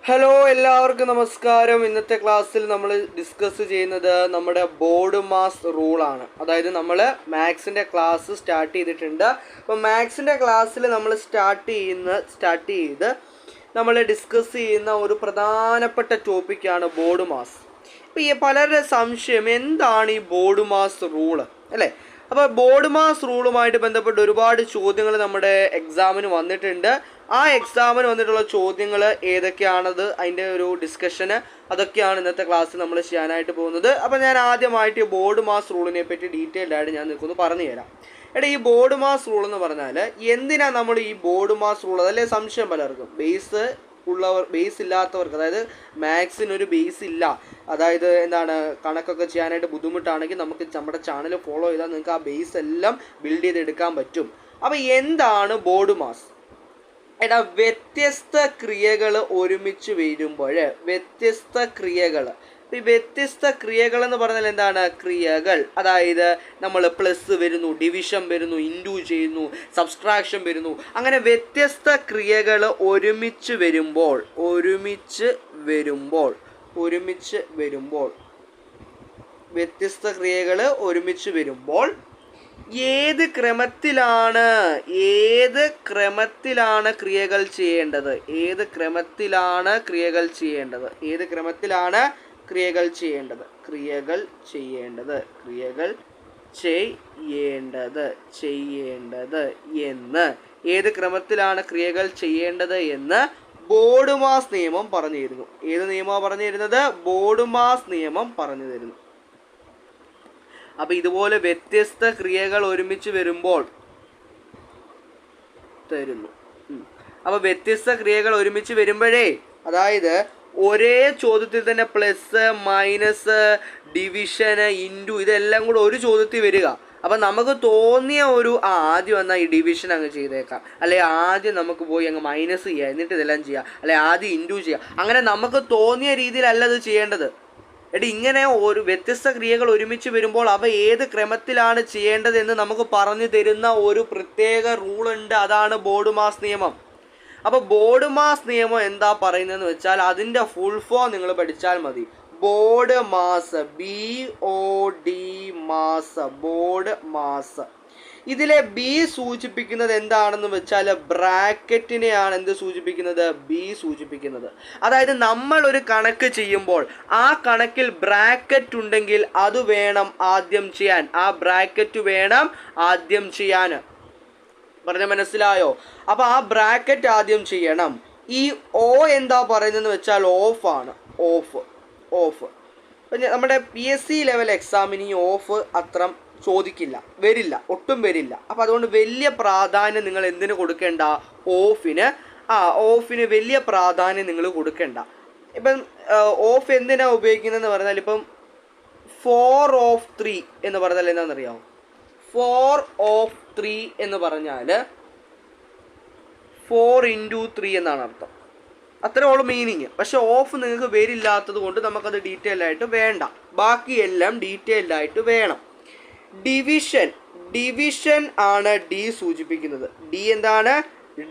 Hello, എല്ലാവർക്കും നമസ്കാരം. ഇന്നത്തെ ക്ലാസ്സിൽ നമ്മൾ ഡിസ്കസ് ചെയ്യുന്നത് നമ്മുടെ ബോർഡ് മാസ് റൂളാണ്. അതായത് നമ്മൾ മാത്സിൻ്റെ ക്ലാസ് സ്റ്റാർട്ട് ചെയ്തിട്ടുണ്ട്. അപ്പോൾ മാത്സിൻ്റെ ക്ലാസ്സിൽ നമ്മൾ സ്റ്റാർട്ട് ചെയ്ത് നമ്മൾ ഡിസ്കസ് ചെയ്യുന്ന ഒരു പ്രധാനപ്പെട്ട ടോപ്പിക്കാണ് ബോർഡ് മാസ്. ഇപ്പോൾ ഈ പലരുടെ സംശയം എന്താണ് ഈ ബോർഡ് മാസ് റൂള് അല്ലേ? അപ്പോൾ ബോർഡ് മാസ് റൂളുമായിട്ട് ബന്ധപ്പെട്ട് ഒരുപാട് ചോദ്യങ്ങൾ നമ്മുടെ എക്സാമിന് വന്നിട്ടുണ്ട്. ആ എക്സാമിന് വന്നിട്ടുള്ള ചോദ്യങ്ങൾ ഏതൊക്കെയാണത്, അതിൻ്റെ ഒരു ഡിസ്കഷന് അതൊക്കെയാണ് ഇന്നത്തെ ക്ലാസ്സിൽ നമ്മൾ ചെയ്യാനായിട്ട് പോകുന്നത്. അപ്പോൾ ഞാൻ ആദ്യമായിട്ട് ബോർഡ് മാസ് റൂളിനെ പറ്റി ഡീറ്റെയിൽഡ് ആയിട്ട് ഞാൻ നിൽക്കുന്നു പറഞ്ഞു തരാം. ഈ ബോർഡ് മാസ് റൂൾ എന്ന് പറഞ്ഞാൽ എന്തിനാണ് നമ്മൾ ഈ ബോർഡ് മാസ് റൂൾ, അതല്ലേ സംശയം പലർക്കും. ബേസ് ഇല്ലാത്തവർക്ക്, അതായത് മാത്സിനൊരു ബേസ് ഇല്ല, അതായത് എന്താണ് കണക്കൊക്കെ ചെയ്യാനായിട്ട് ബുദ്ധിമുട്ടാണെങ്കിൽ നമുക്ക് നമ്മുടെ ചാനൽ ഫോളോ ചെയ്താൽ നിങ്ങൾക്ക് ആ ബേസ് എല്ലാം ബിൽഡ് ചെയ്തെടുക്കാൻ പറ്റും. അപ്പോൾ എന്താണ് ബോർഡ് മാസ്? വ്യത്യസ്ത ക്രിയകൾ ഒരുമിച്ച് വരുമ്പോൾ ഈ വ്യത്യസ്ത ക്രിയകൾ എന്ന് പറഞ്ഞാൽ എന്താണ്? ക്രിയകൾ, അതായത് നമ്മൾ പ്ലസ് വരുന്നു, ഡിവിഷൻ വരുന്നു, ഇൻറ്റു ചെയ്യുന്നു, സബ്സ്ട്രാക്ഷൻ വരുന്നു, അങ്ങനെ വ്യത്യസ്ത ക്രിയകൾ ഒരുമിച്ച് വരുമ്പോൾ ഏത് ക്രമത്തിലാണ് ക്രിയകൾ ചെയ്യേണ്ടത്? എന്ന് ബോർഡ് മാസ് നിയമം പറഞ്ഞു തരുന്നു. ഏത് നിയമമാണ് പറഞ്ഞു തരുന്നത്? ബോർഡ് മാസ് നിയമം പറഞ്ഞു തരുന്നു. അപ്പോൾ ഇതുപോലെ വ്യത്യസ്ത ക്രിയകൾ ഒരുമിച്ച് വരുമ്പോൾ വരുമ്പോഴേ, അതായത് ഒരേ ചോദ്യത്തിൽ തന്നെ പ്ലസ്, മൈനസ്, ഡിവിഷന്, ഇൻറ്റു ഇതെല്ലാം കൂടെ ഒരു ചോദ്യത്തിൽ വരിക. അപ്പം നമുക്ക് തോന്നിയ ആദ്യം എന്നാൽ ഈ ഡിവിഷൻ അങ്ങ് ചെയ്തേക്കാം, അല്ലെ ആദ്യം നമുക്ക് പോയി അങ്ങ് മൈനസ് ചെയ്യുക, എന്നിട്ട് ഇതെല്ലാം ചെയ്യുക, അല്ലെ ആദ്യം ഇൻറ്റു ചെയ്യുക. അങ്ങനെ നമുക്ക് തോന്നിയ രീതിയിലല്ല ഇത് ചെയ്യേണ്ടത്. ഇങ്ങനെ ഒരു വ്യത്യസ്ത ക്രിയകൾ ഒരുമിച്ച് വരുമ്പോൾ അവ ഏത് ക്രമത്തിലാണ് ചെയ്യേണ്ടതെന്ന് നമുക്ക് പറഞ്ഞു തരുന്ന ഒരു പ്രത്യേക റൂളുണ്ട്. അതാണ് ബോർഡ് മാസ് നിയമം. അപ്പോൾ ബോർഡ് മാസ് നിയമം എന്താ പറയുന്നതെന്ന് വെച്ചാൽ അതിൻ്റെ ഫുൾ ഫോം നിങ്ങൾ പഠിച്ചാൽ മതി. Board mass, BOD mass, board mass. ഇതിലെ ബി സൂചിപ്പിക്കുന്നത് എന്താണെന്ന് വെച്ചാൽ ബ്രാക്കറ്റിനെയാണ് എന്ത് സൂചിപ്പിക്കുന്നത്? ബി സൂചിപ്പിക്കുന്നത്. അതായത് നമ്മൾ ഒരു കണക്ക് ചെയ്യുമ്പോൾ ആ കണക്കിൽ ബ്രാക്കറ്റ് ഉണ്ടെങ്കിൽ അത് വേണം ആദ്യം ചെയ്യാൻ. ആ ബ്രാക്കറ്റ് വേണം ആദ്യം ചെയ്യാൻ. പറഞ്ഞ മനസ്സിലായോ? അപ്പോൾ ആ ബ്രാക്കറ്റ് ആദ്യം ചെയ്യണം. ഈ O എന്താ പറയുന്നതെന്ന് വെച്ചാൽ ഓഫ് ആണ്. ഓഫ് നമ്മുടെ PSC ലെവൽ എക്സാമിന് ഈ ഓഫ് അത്ര ചോദിക്കില്ല, ഒട്ടും വരില്ല. അപ്പോൾ അതുകൊണ്ട് വലിയ പ്രാധാന്യം നിങ്ങൾ എന്തിനു കൊടുക്കേണ്ട? ഓഫിന് വലിയ പ്രാധാന്യം നിങ്ങൾ കൊടുക്കേണ്ട. ഇപ്പം ഓഫ് എന്തിനാണ് ഉപയോഗിക്കുന്നതെന്ന് പറഞ്ഞാൽ, ഇപ്പം 4 of 3 എന്ന് പറഞ്ഞാൽ എന്താണെന്നറിയാമോ? 4 of 3 എന്ന് പറഞ്ഞാൽ 4 into 3 എന്നാണ് അർത്ഥം. അത്രേ ഉള്ളൂ മീനിങ്. പക്ഷെ ഓഫ് നിങ്ങൾക്ക് വരില്ലാത്തത് കൊണ്ട് നമുക്കത് ഡീറ്റെയിൽഡ് ആയിട്ട് വേണ്ട. ബാക്കിയെല്ലാം ഡീറ്റെയിൽഡ് ആയിട്ട് വേണം. ഡിവിഷൻ ആണ് ഡി സൂചിപ്പിക്കുന്നത്. ഡി എന്താണ്?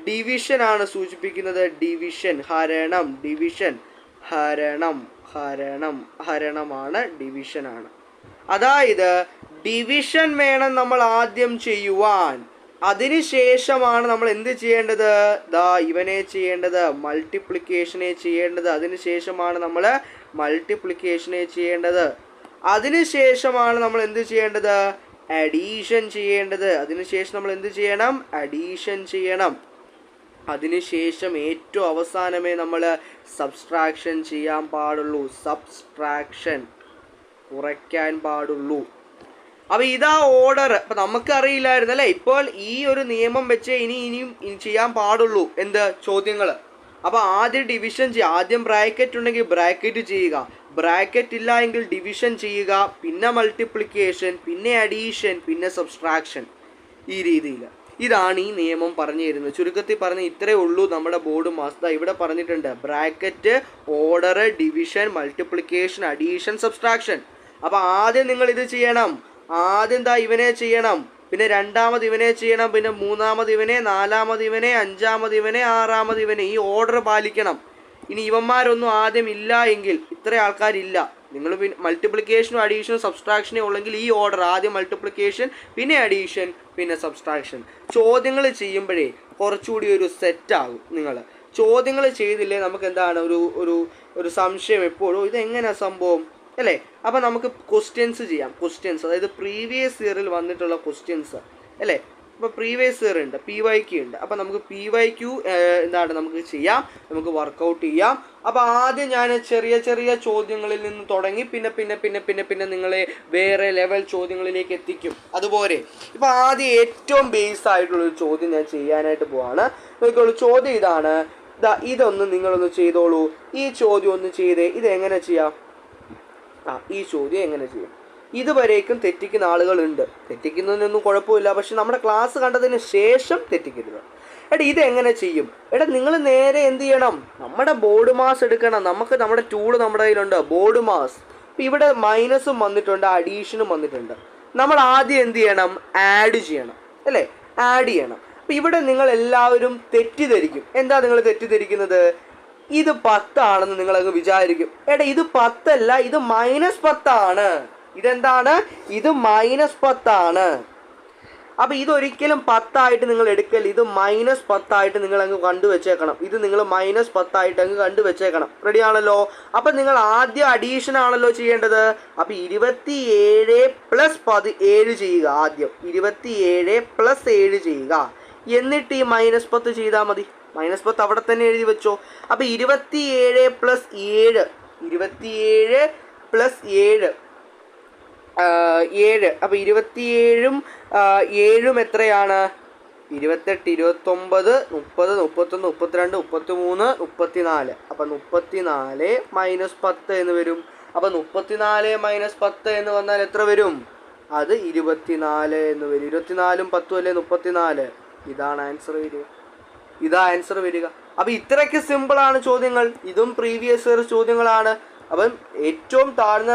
ഡിവിഷൻ ആണ് സൂചിപ്പിക്കുന്നത്. ഹരണമാണ്, ഡിവിഷനാണ്. അതായത് ഡിവിഷൻ വേണം നമ്മൾ ആദ്യം ചെയ്യുവാൻ. അതിനുശേഷമാണ് നമ്മൾ എന്ത് ചെയ്യേണ്ടത്? ഇവനെ ചെയ്യേണ്ടത്, മൾട്ടിപ്ലിക്കേഷനെ ചെയ്യേണ്ടത്. അതിനുശേഷമാണ് നമ്മൾ മൾട്ടിപ്ലിക്കേഷനെ ചെയ്യേണ്ടത്. അതിനുശേഷമാണ് നമ്മൾ എന്ത് ചെയ്യേണ്ടത്? അഡീഷൻ ചെയ്യേണ്ടത്. അതിനുശേഷം നമ്മൾ എന്ത് ചെയ്യണം? അഡീഷൻ ചെയ്യണം. അതിനുശേഷം ഏറ്റവും അവസാനമേ നമ്മൾ സബ്സ്ട്രാക്ഷൻ ചെയ്യാൻ പാടുള്ളൂ. കുറയ്ക്കാൻ പാടുള്ളൂ. അപ്പോൾ ഇതാ ഓർഡർ. അപ്പം നമുക്കറിയില്ലായിരുന്നു അല്ലേ? ഇപ്പോൾ ഈ ഒരു നിയമം വെച്ച് ഇനിയും ചെയ്യാൻ പാടുള്ളൂ എന്ത് ചോദ്യങ്ങൾ. അപ്പോൾ ആദ്യം ഡിവിഷൻ ചെയ്യുക. ആദ്യം ബ്രാക്കറ്റ് ഉണ്ടെങ്കിൽ ബ്രാക്കറ്റ് ചെയ്യുക, ബ്രാക്കറ്റ് ഇല്ല എങ്കിൽ ഡിവിഷൻ ചെയ്യുക, പിന്നെ മൾട്ടിപ്ലിക്കേഷൻ, പിന്നെ അഡീഷൻ, പിന്നെ സബ്സ്ട്രാക്ഷൻ. ഈ രീതിയിൽ ഇതാണ് ഈ നിയമം പറഞ്ഞു തരുന്നത്. ചുരുക്കത്തിൽ പറഞ്ഞ് ഇത്രയേ ഉള്ളൂ നമ്മുടെ ബോർഡ് മാസ്. ഇവിടെ പറഞ്ഞിട്ടുണ്ട് bracket, order, division, multiplication, addition, subtraction. അപ്പോൾ ആദ്യം നിങ്ങൾ ഇത് ചെയ്യണം. ആദ്യം ഇവനെ ചെയ്യണം, പിന്നെ രണ്ടാമത് ഇവനെ ചെയ്യണം, പിന്നെ മൂന്നാമത് ഇവനെ, നാലാമത് ഇവനെ, അഞ്ചാമത് ഇവനെ, ആറാമത് ഇവനെ. ഈ ഓർഡർ പാലിക്കണം. ഇനി ഇവന്മാരൊന്നും ആദ്യം ഇല്ല എങ്കിൽ, ഇത്ര ആൾക്കാരില്ല, നിങ്ങൾ മൾട്ടിപ്ലിക്കേഷനും അഡീഷനും സബ്സ്ട്രാക്ഷനും ഉള്ളെങ്കിൽ ഈ ഓർഡർ, ആദ്യം മൾട്ടിപ്ലിക്കേഷൻ, പിന്നെ അഡീഷൻ, പിന്നെ സബ്സ്ട്രാക്ഷൻ. ചോദ്യങ്ങൾ ചെയ്യുമ്പോഴേ കുറച്ചുകൂടി ഒരു സെറ്റാകും. നിങ്ങൾ ചോദ്യങ്ങൾ ചെയ്തില്ലേ നമുക്ക് എന്താണ് ഒരു ഒരു ഒരു സംശയം എപ്പോഴും, ഇതെങ്ങനെയാണ് സംഭവം അല്ലേ. അപ്പോൾ നമുക്ക് ക്വസ്റ്റ്യൻസ് ചെയ്യാം. ക്വസ്റ്റ്യൻസ് അതായത് പ്രീവിയസ് ഇയറിൽ വന്നിട്ടുള്ള ക്വസ്റ്റ്യൻസ് അല്ലേ. അപ്പോൾ പ്രീവിയസ് ഇയർ ഉണ്ട്, PYQ ഉണ്ട്. അപ്പോൾ നമുക്ക് PYQ എന്താണ് നമുക്ക് ചെയ്യാം, നമുക്ക് വർക്കൗട്ട് ചെയ്യാം. അപ്പോൾ ആദ്യം ഞാൻ ചെറിയ ചെറിയ ചോദ്യങ്ങളിൽ നിന്ന് തുടങ്ങി പിന്നെ പിന്നെ പിന്നെ പിന്നെ പിന്നെ നിങ്ങളെ വേറെ ലെവൽ ചോദ്യങ്ങളിലേക്ക് എത്തിക്കും. അതുപോലെ ഇപ്പോൾ ആദ്യം ഏറ്റവും ബേസ് ആയിട്ടുള്ളൊരു ചോദ്യം ഞാൻ ചെയ്യാനായിട്ട് പോവാണ്. നോക്കിക്കോളൂ, ചോദ്യം ഇതാണ്. ഇതൊന്ന് നിങ്ങളൊന്ന് ചെയ്തോളൂ. ഈ ചോദ്യം ഒന്ന് ചെയ്തേ. ഇതെങ്ങനെ ചെയ്യാം? ഈ ചോദ്യം എങ്ങനെ ചെയ്യും? ഇതുവരേക്കും തെറ്റിക്കുന്ന ആളുകളുണ്ട്. തെറ്റിക്കുന്നതിനൊന്നും കുഴപ്പമില്ല, പക്ഷെ നമ്മുടെ ക്ലാസ് കണ്ടതിന് ശേഷം തെറ്റിക്കരുത്. ഇതെങ്ങനെ ചെയ്യും? നിങ്ങൾ നേരെ എന്ത് ചെയ്യണം? നമ്മുടെ ബോർഡ് മാസ് എടുക്കണം. നമ്മുടെ ടൂള് നമ്മുടെ കയ്യിലുണ്ട്, ബോർഡ് മാസ്. ഇപ്പം ഇവിടെ മൈനസും വന്നിട്ടുണ്ട്, അഡീഷനും വന്നിട്ടുണ്ട്. നമ്മൾ ആദ്യം എന്ത് ചെയ്യണം? ആഡ് ചെയ്യണം അല്ലേ, ആഡ് ചെയ്യണം. അപ്പം ഇവിടെ നിങ്ങൾ എല്ലാവരും തെറ്റിദ്ധരിക്കും. എന്താ നിങ്ങൾ തെറ്റിദ്ധരിക്കുന്നത്? ഇത് 10 ആണെന്ന് നിങ്ങളങ്ങ് വിചാരിക്കും. ഇത് 10 അല്ല, ഇത് -10 ഇതെന്താണ്? ഇത് -10. അപ്പം ഇതൊരിക്കലും 10 നിങ്ങൾ എടുക്കൽ. ഇത് -10 നിങ്ങൾ അങ്ങ് കണ്ടുവച്ചേക്കണം. ഇത് നിങ്ങൾ -10 അങ്ങ് കണ്ടുവച്ചേക്കണം. റെഡി ആണല്ലോ? അപ്പം നിങ്ങൾ ആദ്യം അഡീഷൻ ആണല്ലോ ചെയ്യേണ്ടത്. അപ്പം 27 + 17 ചെയ്യുക. ആദ്യം 27 + 7 ചെയ്യുക. എന്നിട്ട് ഈ -10 ചെയ്താൽ മതി. -10 അവിടെ തന്നെ എഴുതി വെച്ചോ. അപ്പം 27 + 7, 27 + 7 7. അപ്പം 27ഉം 7ഉം എത്രയാണ്? 28, 29, 30, 31, 32, 33, 34. അപ്പം 34 - 10 എന്ന് വരും. അപ്പം 34 - 10 എന്ന് വന്നാൽ എത്ര വരും? അത് 24 എന്ന് വരും. 24ഉം 10ഉം അല്ലേ 34. ഇതാണ് ആൻസർ വരിക. ആൻസർ വരിക. അപ്പം ഇത്രയ്ക്ക് സിമ്പിളാണ് ചോദ്യങ്ങൾ. ഇതും പ്രീവിയസ് ഇയർ ചോദ്യങ്ങളാണ്. അപ്പം ഏറ്റവും താഴ്ന്ന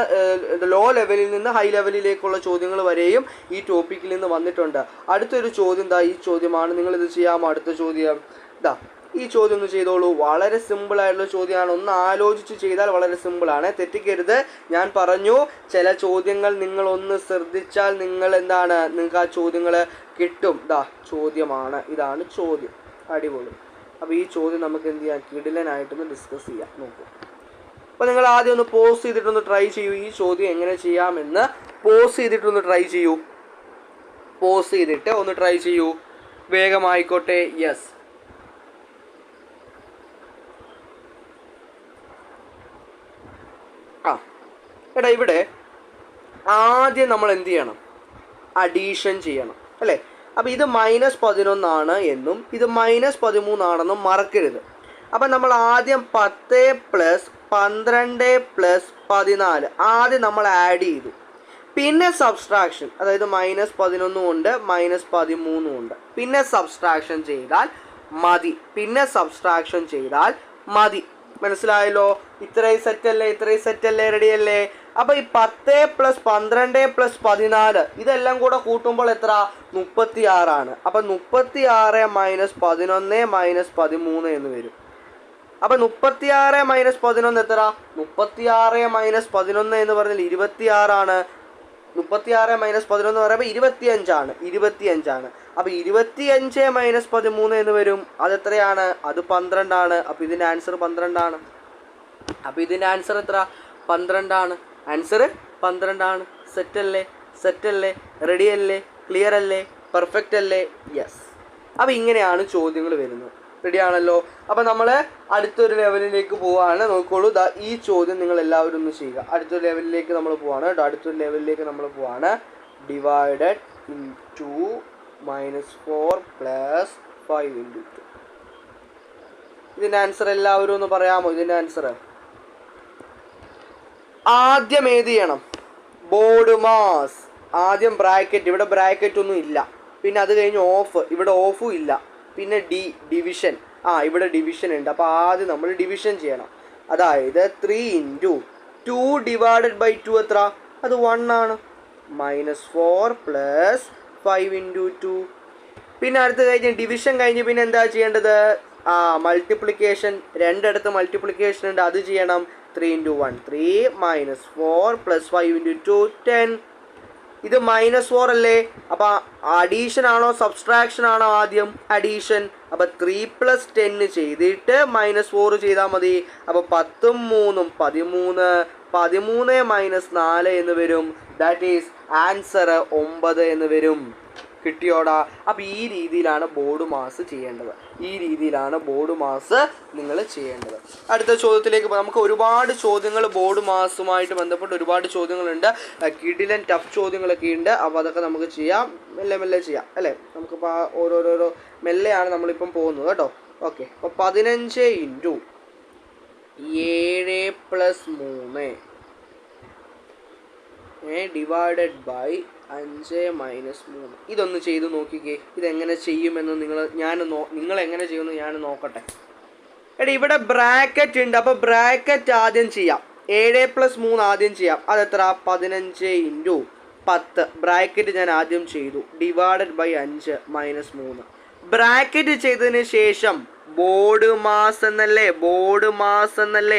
ലോ ലെവലിൽ നിന്ന് ഹൈ ലെവലിലേക്കുള്ള ചോദ്യങ്ങൾ വരെയും ഈ ടോപ്പിക്കിൽ നിന്ന് വന്നിട്ടുണ്ട്. അടുത്തൊരു ചോദ്യം ഈ ചോദ്യമാണ്. നിങ്ങളിത് ചെയ്യാമോ? അടുത്ത ചോദ്യം ഈ ചോദ്യം ഒന്ന് ചെയ്തോളൂ. വളരെ സിമ്പിളായിട്ടുള്ള ചോദ്യമാണ്. ഒന്ന് ആലോചിച്ച് ചെയ്താൽ വളരെ സിമ്പിളാണ്. തെറ്റിക്കരുത്. ഞാൻ പറഞ്ഞു, ചില ചോദ്യങ്ങൾ നിങ്ങളൊന്ന് ശ്രദ്ധിച്ചാൽ നിങ്ങൾക്ക് ആ ചോദ്യങ്ങൾ കിട്ടും. ചോദ്യമാണ്. ഇതാണ് ചോദ്യം. അടിപൊളി. അപ്പോൾ ഈ ചോദ്യം നമുക്ക് എന്ത് ചെയ്യാം? കിടിലനായിട്ടൊന്ന് ഡിസ്കസ് ചെയ്യാം. നോക്കൂ. അപ്പോൾ നിങ്ങൾ ആദ്യം ഒന്ന് പോസ് ചെയ്തിട്ടൊന്ന് ട്രൈ ചെയ്യൂ. ഈ ചോദ്യം എങ്ങനെ ചെയ്യാമെന്ന് പോസ് ചെയ്തിട്ടൊന്ന് ട്രൈ ചെയ്യൂ. പോസ് ചെയ്തിട്ട് ഒന്ന് ട്രൈ ചെയ്യൂ. വേഗമായിക്കോട്ടെ. യെസ്. ഇവിടെ ആദ്യം നമ്മൾ എന്ത് ചെയ്യണം? അഡീഷൻ ചെയ്യണം അല്ലേ. അപ്പോൾ ഇത് -11 എന്നും ഇത് -13 ആണെന്നും മറക്കരുത്. അപ്പം നമ്മൾ ആദ്യം 10 + 12 + 14 ആദ്യം നമ്മൾ ആഡ് ചെയ്തു. പിന്നെ സബ്സ്ട്രാക്ഷൻ, അതായത് -11 ഉണ്ട്, -13 ഉണ്ട്. പിന്നെ സബ്സ്ട്രാക്ഷൻ ചെയ്താൽ മതി. മനസ്സിലായല്ലോ? ഇത്രയും സെറ്റല്ലേ? റെഡിയല്ലേ? അപ്പോൾ ഈ 10 + 12 + 14 ഇതെല്ലാം കൂടെ കൂട്ടുമ്പോൾ എത്ര? 36. അപ്പം 36 - 11 - 13 എന്ന് വരും. അപ്പം 36 - 11 എത്ര? 36 - 11 എന്ന് പറഞ്ഞാൽ 26. 36 - 11 എന്ന് പറയുമ്പോൾ 25. അപ്പോൾ 25 - 13 എന്ന് വരും. അതെത്രയാണ്? അത് 12. അപ്പോൾ ഇതിൻ്റെ ആൻസർ 12. അപ്പോൾ ഇതിൻ്റെ ആൻസർ എത്ര? 12. ആൻസർ 12. സെറ്റല്ലേ? റെഡിയല്ലേ? ക്ലിയർ അല്ലേ? പെർഫെക്റ്റ് അല്ലേ? യെസ്. അപ്പോൾ ഇങ്ങനെയാണ് ചോദ്യങ്ങൾ വരുന്നത്. റെഡി ആണല്ലോ? അപ്പോൾ നമ്മൾ അടുത്തൊരു ലെവലിലേക്ക് പോവുകയാണ്. നോക്കോളൂ, ഈ ചോദ്യം നിങ്ങൾ എല്ലാവരും ഒന്ന് ചെയ്യുക. അടുത്തൊരു ലെവലിലേക്ക് നമ്മൾ പോവാണ്. Divided into -4 + 5 × 2. ഇതിൻ്റെ ആൻസർ എല്ലാവരും ഒന്ന് പറയാമോ? ഇതിൻ്റെ ആൻസർ ആദ്യം ഏത് ചെയ്യണം? Board mass. ആദ്യം ബ്രാക്കറ്റ്. ഇവിടെ ബ്രാക്കറ്റ് ഒന്നും ഇല്ല. പിന്നെ അത് കഴിഞ്ഞ് ഓഫ്. ഇവിടെ ഓഫും ഇല്ല. പിന്നെ ഡിവിഷൻ. ഇവിടെ ഡിവിഷൻ ഉണ്ട്. അപ്പോൾ ആദ്യം നമ്മൾ ഡിവിഷൻ ചെയ്യണം. അതായത് 3 × 2 / 2 എത്ര? അത് 1 ആണ്. -4 + 5 × 2. പിന്നെ അടുത്ത് കഴിഞ്ഞ് ഡിവിഷൻ കഴിഞ്ഞ് പിന്നെ എന്താ ചെയ്യേണ്ടത്? മൾട്ടിപ്ലിക്കേഷൻ രണ്ടിടത്ത് മൾട്ടിപ്ലിക്കേഷൻ ഉണ്ട്, അത് ചെയ്യണം. 3 × 1 3 -4 + 5 × 2 10. ഇത് -4 അല്ലേ? അപ്പോൾ അഡീഷൻ ആണോ സബ്സ്ട്രാക്ഷൻ ആണോ? ആദ്യം അഡീഷൻ. അപ്പോൾ 3 + 10 ചെയ്തിട്ട് -4 ചെയ്താൽ മതി. അപ്പോൾ 10ഉം 3ഉം 13, 13 - 4 എന്ന് വരും. ദാറ്റ് ഈസ് ആൻസർ 9 എന്ന് വരും. കിട്ടിയോടാ? അപ്പോൾ ഈ രീതിയിലാണ് ബോർഡ് മാസ് ചെയ്യേണ്ടത്. ഈ രീതിയിലാണ് ബോർഡ് മാസ് നിങ്ങൾ ചെയ്യേണ്ടത്. അടുത്ത ചോദ്യത്തിലേക്ക് നമുക്ക് ഒരുപാട് ചോദ്യങ്ങൾ ബോർഡ് മാസുമായിട്ട് ബന്ധപ്പെട്ട് ഒരുപാട് ചോദ്യങ്ങളുണ്ട്. കിടിലൻ ടഫ് ചോദ്യങ്ങളൊക്കെ ഉണ്ട്. അപ്പോൾ അതൊക്കെ നമുക്ക് ചെയ്യാം, മെല്ലെ മെല്ലെ ചെയ്യാം അല്ലേ? നമുക്കിപ്പോൾ ഓരോരോ മെല്ലെയാണ് നമ്മളിപ്പം പോകുന്നത് കേട്ടോ. ഓക്കെ, അപ്പോൾ 15 × 7 + 3 ഡിവൈഡഡ് ബൈ 5 - 3. ഇതൊന്ന് ചെയ്ത് നോക്കിക്കേ, ഇതെങ്ങനെ ചെയ്യുമെന്ന് നിങ്ങൾ എങ്ങനെ ചെയ്യുമെന്ന് ഞാൻ നോക്കട്ടെ. എടാ ഇവിടെ ബ്രാക്കറ്റ് ഉണ്ട്, അപ്പോൾ ബ്രാക്കറ്റ് ആദ്യം ചെയ്യാം. 7 + 3 ആദ്യം ചെയ്യാം. അതെത്ര? 15 × 10. ബ്രാക്കറ്റ് ഞാൻ ആദ്യം ചെയ്തു. Divided by 5 - 3. ബ്രാക്കറ്റ് ചെയ്തതിന് ശേഷം ബോർഡ് മാസ് എന്നല്ലേ,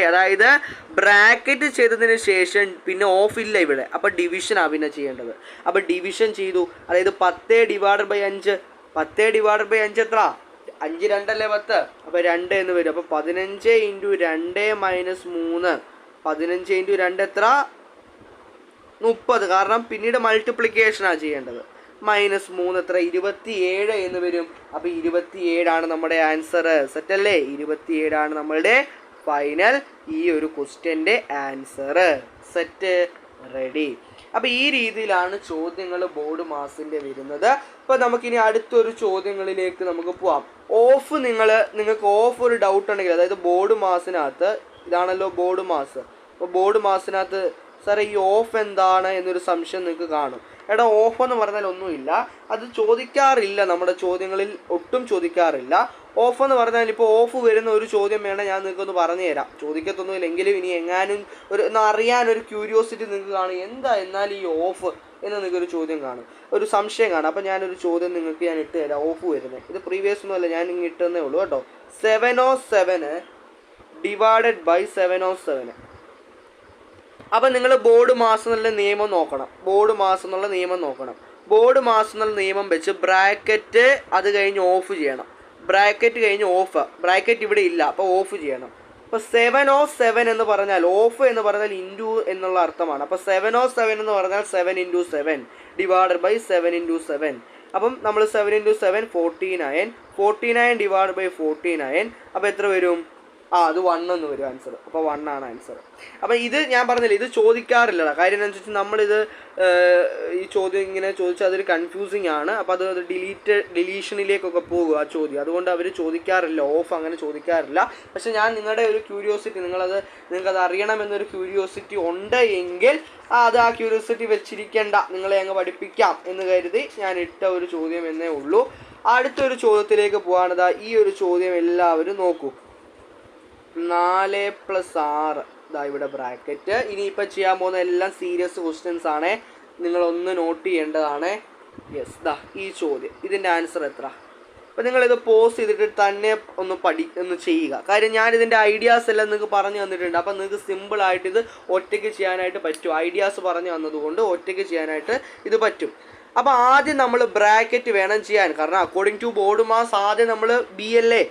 അതായത് ബ്രാക്കറ്റ് ചെയ്തതിന് ശേഷം പിന്നെ ഓഫ് ഇല്ല ഇവിടെ. അപ്പോൾ ഡിവിഷനാണ് പിന്നെ ചെയ്യേണ്ടത്. അപ്പോൾ ഡിവിഷൻ ചെയ്തു, അതായത് 10 ഡിവൈഡഡ് ബൈ 5. 10 ഡിവൈഡഡ് ബൈ 5 എത്ര? 5 2 അല്ലേ 10. അപ്പോൾ 2 എന്ന് വരും. അപ്പോൾ 15 × 2 - 3. 15 × 2 എത്ര? 30. കാരണം പിന്നീട് മൾട്ടിപ്ലിക്കേഷനാണ് ചെയ്യേണ്ടത്. -3 എത്ര? 27 എന്ന് വരും. അപ്പോൾ 27 നമ്മുടെ ആൻസർ. സെറ്റല്ലേ? 27 നമ്മളുടെ ഫൈനൽ ഈ ഒരു ക്വസ്റ്റ്യൻ്റെ ആൻസർ. Set, ready. അപ്പോൾ ഈ രീതിയിലാണ് ചോദ്യങ്ങൾ ബോർഡ് മാസിൻ്റെ വരുന്നത്. അപ്പോൾ നമുക്കിനി അടുത്തൊരു ചോദ്യങ്ങളിലേക്ക് നമുക്ക് പോവാം. നിങ്ങൾക്ക് ഓഫ് ഒരു ഡൗട്ട് ഉണ്ടെങ്കിൽ, അതായത് ബോർഡ് മാസിനകത്ത് ഇതാണല്ലോ ബോർഡ് മാസ്. അപ്പോൾ ബോർഡ് മാസിനകത്ത് സാറേ ഈ ഓഫ് എന്താണ് എന്നൊരു സംശയം നിങ്ങൾക്ക് കാണും. എടാ ഓഫ് എന്ന് പറഞ്ഞാൽ ഒന്നുമില്ല, അത് ചോദിക്കാറില്ല, നമ്മുടെ ചോദ്യങ്ങളിൽ ഒട്ടും ചോദിക്കാറില്ല. ഓഫ് എന്ന് പറഞ്ഞാൽ ഇപ്പോൾ ഓഫ് വരുന്ന ഒരു ചോദ്യം വേണം ഞാൻ നിങ്ങൾക്കൊന്ന് പറഞ്ഞു തരാം. ചോദിക്കത്തൊന്നുമില്ല, എങ്കിലും ഇനി എങ്ങാനും ഒന്ന് അറിയാനൊരു ക്യൂരിയോസിറ്റി നിങ്ങൾക്ക് കാണും. എന്താ എന്നാൽ ഈ ഓഫ് എന്ന് നിങ്ങൾക്കൊരു ചോദ്യം കാണും, ഒരു സംശയം കാണും. അപ്പോൾ ഞാനൊരു ചോദ്യം നിങ്ങൾക്ക് ഞാൻ ഇട്ട് തരാം. ഓഫ് വരുന്നത് ഇത് പ്രീവിയസ് ഒന്നുമല്ല, ഞാൻ ഇങ്ങനെ ഇട്ടെന്നേ ഉള്ളൂ കേട്ടോ. 707 ഡിവൈഡഡ് ബൈ 707. അപ്പം നിങ്ങൾ ബോർഡ് മാസം എന്നുള്ള നിയമം നോക്കണം. ബോർഡ് മാസം എന്നുള്ള നിയമം വെച്ച് ബ്രാക്കറ്റ് അത് കഴിഞ്ഞ് ഓഫ് ചെയ്യണം. ബ്രാക്കറ്റ് കഴിഞ്ഞ് ഓഫ്, ബ്രാക്കറ്റ് ഇവിടെ ഇല്ല, അപ്പോൾ ഓഫ് ചെയ്യണം. അപ്പോൾ 707 എന്ന് പറഞ്ഞാൽ ഓഫ് എന്ന് പറഞ്ഞാൽ ഇൻറ്റു എന്നുള്ള അർത്ഥമാണ്. അപ്പോൾ 707 എന്ന് പറഞ്ഞാൽ 7 × 7 ഡിവൈഡഡ് ബൈ 7 × 7. അപ്പം നമ്മൾ 7 × 7 49 ഡിവൈഡ് ബൈ 49. അപ്പോൾ എത്ര വരും? അത് 1 എന്ന് വരും ആൻസർ. അപ്പോൾ 1 ആണ് ആൻസർ. അപ്പോൾ ഇത് ഞാൻ പറഞ്ഞില്ല, ഇത് ചോദിക്കാറില്ല. കാര്യം എന്താണെന്ന് വെച്ചാൽ നമ്മളിത് ഈ ചോദ്യം ഇങ്ങനെ ചോദിച്ചാൽ അതൊരു കൺഫ്യൂസിങ് ആണ്. അപ്പോൾ അത് ഡിലീഷനിലേക്കൊക്കെ പോകും ആ ചോദ്യം. അതുകൊണ്ട് അവർ ചോദിക്കാറില്ല, ഓഫ് അങ്ങനെ ചോദിക്കാറില്ല. പക്ഷെ ഞാൻ നിങ്ങളുടെ ഒരു ക്യൂരിയോസിറ്റി, നിങ്ങൾക്കത് അറിയണമെന്നൊരു ക്യൂരിയോസിറ്റി ഉണ്ട് എങ്കിൽ ആ ക്യൂരിയോസിറ്റി വെച്ചിരിക്കേണ്ട, നിങ്ങളെ അങ്ങ് പഠിപ്പിക്കാം എന്ന് കരുതി ഞാൻ ഇട്ട ഒരു ചോദ്യം എന്നേ ഉള്ളൂ. അടുത്തൊരു ചോദ്യത്തിലേക്ക് പോകാണതാ. ഈ ഒരു ചോദ്യം എല്ലാവരും നോക്കൂ. 4 + 6 ഇതാ ഇവിടെ ബ്രാക്കറ്റ്. ഇനിയിപ്പോൾ ചെയ്യാൻ പോകുന്ന എല്ലാം സീരിയസ് ക്വസ്റ്റ്യൻസ് ആണ്, നിങ്ങളൊന്ന് നോട്ട് ചെയ്യേണ്ടതാണ്. യെസ്, ഈ ചോദ്യം ഇതിൻ്റെ ആൻസർ എത്ര? അപ്പോൾ നിങ്ങളിത് പോസ് ചെയ്തിട്ട് തന്നെ ഒന്ന് ചെയ്യുക. കാര്യം ഞാനിതിൻ്റെ ഐഡിയാസ് എല്ലാം നിങ്ങൾക്ക് പറഞ്ഞു തന്നിട്ടുണ്ട്. അപ്പോൾ നിങ്ങൾക്ക് സിമ്പിളായിട്ട് ഇത് ഒറ്റയ്ക്ക് ചെയ്യാനായിട്ട് പറ്റും. ഐഡിയാസ് പറഞ്ഞു തന്നതുകൊണ്ട് ഒറ്റയ്ക്ക് ചെയ്യാനായിട്ട് ഇത് പറ്റും. അപ്പോൾ ആദ്യം നമ്മൾ ബ്രാക്കറ്റ് വേണം ചെയ്യാൻ. കാരണം അക്കോർഡിംഗ് ടു ബോർഡ് മാസ് ആദ്യം നമ്മൾ ബി അല്ലേ.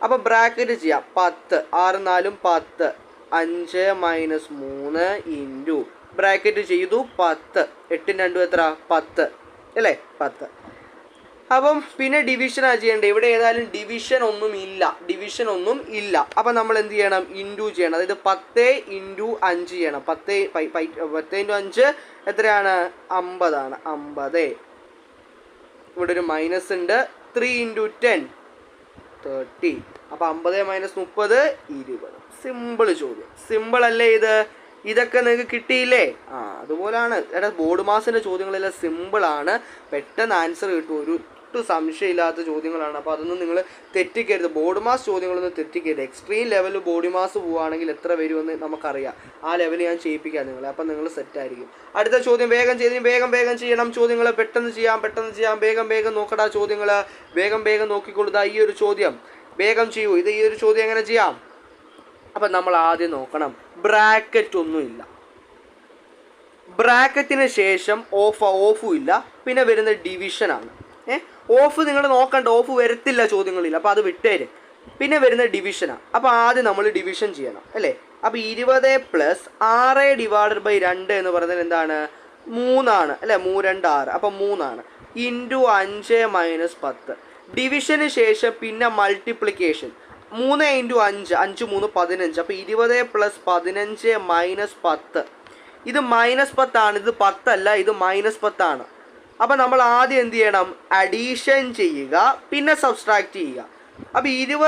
അപ്പോൾ ബ്രാക്കറ്റ് ചെയ്യാം. 10 6 4 10 5 - 3 ഇൻറ്റു ബ്രാക്കറ്റ് ചെയ്തു 10 8 2 എത്ര? 10 അല്ലേ? 10. അപ്പം പിന്നെ ഡിവിഷനാണ് ചെയ്യേണ്ടത്. ഇവിടെ ഏതായാലും ഡിവിഷൻ ഒന്നും ഇല്ല. അപ്പം നമ്മൾ എന്ത് ചെയ്യണം? ഇൻറ്റു ചെയ്യണം. അതായത് 10 × 5 ചെയ്യണം. 10 × 5 എത്രയാണ്? 50 ആണ്. 50. ഇവിടെ ഒരു മൈനസ് ഉണ്ട്. 3 × 10 30. അപ്പോൾ 50 - 30 20. സിമ്പിൾ ചോദ്യം. സിമ്പിൾ അല്ലേ ഇത്? ഇതൊക്കെ നിങ്ങൾക്ക് കിട്ടിയില്ലേ? അതുപോലാണ്. ബോർഡ് മാസിൻ്റെ ചോദ്യങ്ങളെല്ലാം സിമ്പിളാണ്, പെട്ടെന്ന് ആൻസർ കിട്ടും. ഒട്ടും സംശയമില്ലാത്ത ചോദ്യങ്ങളാണ്. അപ്പോൾ അതൊന്നും നിങ്ങൾ തെറ്റിക്കരുത്. ബോർഡ് മാസ് ചോദ്യങ്ങളൊന്നും തെറ്റിക്കരുത്. എക്സ്ട്രീം ലെവലിൽ ബോഡി മാസ് പോവുകയാണെങ്കിൽ എത്ര വരുമെന്ന് നമുക്കറിയാം. ആ ലെവൽ ഞാൻ ചെയ്യിപ്പിക്കാം നിങ്ങളെ. അപ്പം നിങ്ങൾ സെറ്റായിരിക്കും. അടുത്ത ചോദ്യം വേഗം ചെയ്യണം. ചോദ്യങ്ങൾ പെട്ടെന്ന് ചെയ്യാം. വേഗം നോക്കടാ ചോദ്യങ്ങൾ. വേഗം നോക്കിക്കൊള്ളുക. ഈ ഒരു ചോദ്യം വേഗം ചെയ്യൂ. ഇത് ഈ ഒരു ചോദ്യം എങ്ങനെ ചെയ്യാം? അപ്പം നമ്മൾ ആദ്യം നോക്കണം, ബ്രാക്കറ്റ് ഒന്നുമില്ല, ബ്രാക്കറ്റിന് ശേഷം ഓഫും ഇല്ല, പിന്നെ വരുന്ന ഡിവിഷനാണ്. ഓഫ് നിങ്ങൾ നോക്കണ്ട, ഓഫ് വരത്തില്ല ചോദ്യങ്ങളില്ല, അപ്പോൾ അത് വിട്ടേര്. പിന്നെ വരുന്ന ഡിവിഷനാണ്. അപ്പോൾ ആദ്യം നമ്മൾ ഡിവിഷൻ ചെയ്യണം അല്ലേ. അപ്പോൾ 20 + 6/2 എന്ന് പറയുന്നത് എന്താണ്? 3 അല്ലേ. 3 2 6, അപ്പോൾ 3 ഇൻറ്റു 5 - 10. ഡിവിഷന് ശേഷം പിന്നെ മൾട്ടിപ്ലിക്കേഷൻ. 3 × 5, 5 3 15. അപ്പോൾ 20 + 15 - 10. ഇത് -10 ഇത് 10 അല്ല, ഇത് -10. അപ്പോൾ നമ്മൾ ആദ്യം എന്ത് ചെയ്യണം? അഡീഷൻ ചെയ്യുക, പിന്നെ സബ്സ്ട്രാക്ട് ചെയ്യുക. അപ്പോൾ 20 +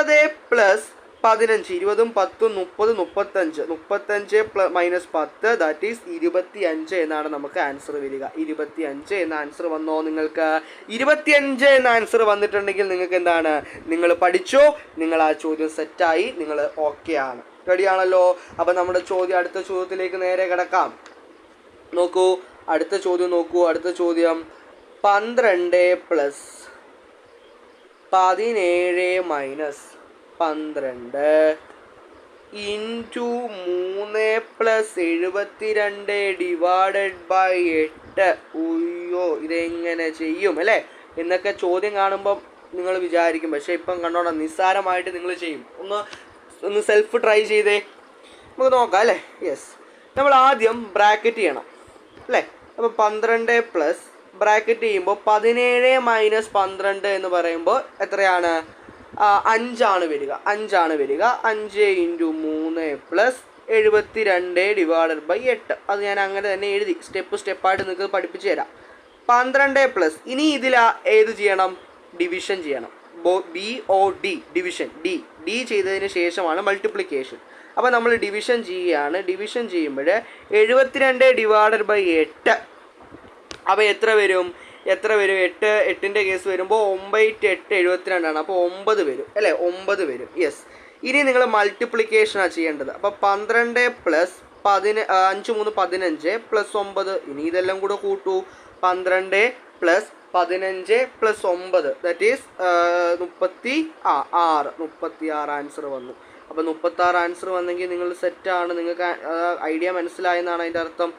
15, 20 10 30 35, 35 - 10 ദാറ്റ് ഈസ് 25 എന്നാണ് നമുക്ക് ആൻസർ വരിക. 25 എന്ന ആൻസർ വന്നോ നിങ്ങൾക്ക്? 25 എന്ന ആൻസർ വന്നിട്ടുണ്ടെങ്കിൽ നിങ്ങൾക്ക് എന്താണ്? നിങ്ങൾ പഠിച്ചോ, നിങ്ങൾ ആ ചോദ്യം സെറ്റായി, നിങ്ങൾ ഓക്കെ ആണ്, റെഡിയാണല്ലോ. അപ്പോൾ നമ്മുടെ അടുത്ത ചോദ്യത്തിലേക്ക് നേരെ കിടക്കാം. നോക്കൂ, അടുത്ത ചോദ്യം നോക്കൂ. അടുത്ത ചോദ്യം 12 + 17 - 12 ഇൻറ്റു 3 + 72 / 8. ഉയ്യോ, ഇതെങ്ങനെ ചെയ്യും അല്ലേ എന്നൊക്കെ ചോദ്യം കാണുമ്പം നിങ്ങൾ വിചാരിക്കും. പക്ഷേ ഇപ്പം കണ്ടോണം, നിസ്സാരമായിട്ട് നിങ്ങൾ ചെയ്യും. ഒന്ന് സെൽഫ് ട്രൈ ചെയ്തേ, നമുക്ക് നോക്കാം അല്ലേ. യെസ്, നമ്മൾ ആദ്യം ബ്രാക്കറ്റ് ചെയ്യണം അല്ലേ. അപ്പോൾ 12 + ബ്രാക്കറ്റ് ചെയ്യുമ്പോൾ 17 - 12 എന്ന് പറയുമ്പോൾ എത്രയാണ്? 5 വരിക. 5 വരിക. 5 × 3 + 72 / 8. അത് ഞാൻ അങ്ങനെ തന്നെ എഴുതി, സ്റ്റെപ്പായിട്ട് നിങ്ങൾക്ക് പഠിപ്പിച്ചു തരാം. 12 + ഇനി ഇതിൽ ഏത് ചെയ്യണം? ഡിവിഷൻ ചെയ്യണം. BOD division. ഡി ചെയ്തതിന് ശേഷമാണ് മൾട്ടിപ്ലിക്കേഷൻ. അപ്പോൾ നമ്മൾ ഡിവിഷൻ ചെയ്യുകയാണ്. ഡിവിഷൻ ചെയ്യുമ്പോൾ 72 / 8. അപ്പോൾ എത്ര വരും? 8ൻ്റെ കേസ് വരുമ്പോൾ 9 × 8 72 അപ്പോൾ 9 വരും അല്ലേ. 9 വരും. യെസ്, ഇനി നിങ്ങൾ മൾട്ടിപ്ലിക്കേഷനാണ് ചെയ്യേണ്ടത്. അപ്പോൾ 12 + 5 3 15 + 9. ഇനി ഇതെല്ലാം കൂടെ കൂട്ടൂ. 12 + 15 + 9 ദാറ്റ് ഈസ് 36 ആൻസർ വന്നു. അപ്പോൾ 36 ആൻസർ വന്നെങ്കിൽ നിങ്ങൾ സെറ്റാണ്, നിങ്ങൾക്ക് ഐഡിയ മനസ്സിലായെന്നാണ് അതിൻ്റെ അർത്ഥം.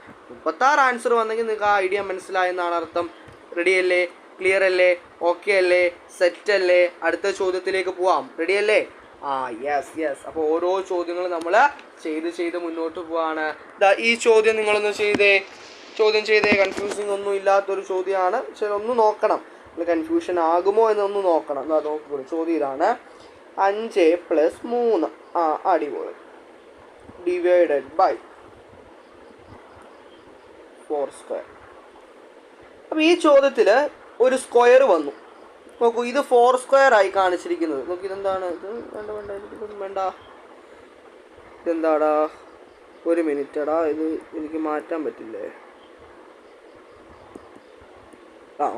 36 ആൻസർ വന്നെങ്കിൽ നിങ്ങൾക്ക് ആ ഐഡിയ മനസ്സിലായെന്നാണ് അർത്ഥം. റെഡി അല്ലേ? ക്ലിയർ അല്ലേ? ഓക്കെ അല്ലേ? സെറ്റ് അല്ലേ? അടുത്ത ചോദ്യത്തിലേക്ക് പോവാം. റെഡി അല്ലേ? യെസ്. അപ്പോൾ ഓരോ ചോദ്യങ്ങൾ നമ്മൾ ചെയ്ത് മുന്നോട്ട് പോവാണ്. ഈ ചോദ്യം നിങ്ങളൊന്ന് ചെയ്തേ. കൺഫ്യൂസിങ് ഒന്നും ഇല്ലാത്തൊരു ചോദ്യമാണ്. പക്ഷേ ഒന്ന് നോക്കണം, കൺഫ്യൂഷൻ ആകുമോ എന്നൊന്ന് നോക്കണം. നോക്കിക്കോളൂ, ചോദ്യം ഇതാണ്. 5 + 3 അടിപൊളി ഡിവൈഡഡ് ബൈ 4². അപ്പോൾ ഈ ചോദ്യത്തിൽ ഒരു സ്ക്വയർ വന്നു. നോക്കൂ, ഇത് 4² ആയി കാണിച്ചിരിക്കുന്നത്. നോക്കി, ഇതെന്താണ്? ഇത് വേണ്ട. ഇതെന്താടാ? ഒരു മിനിറ്റടാ, ഇത് എനിക്ക് മാറ്റാൻ പറ്റില്ലേ?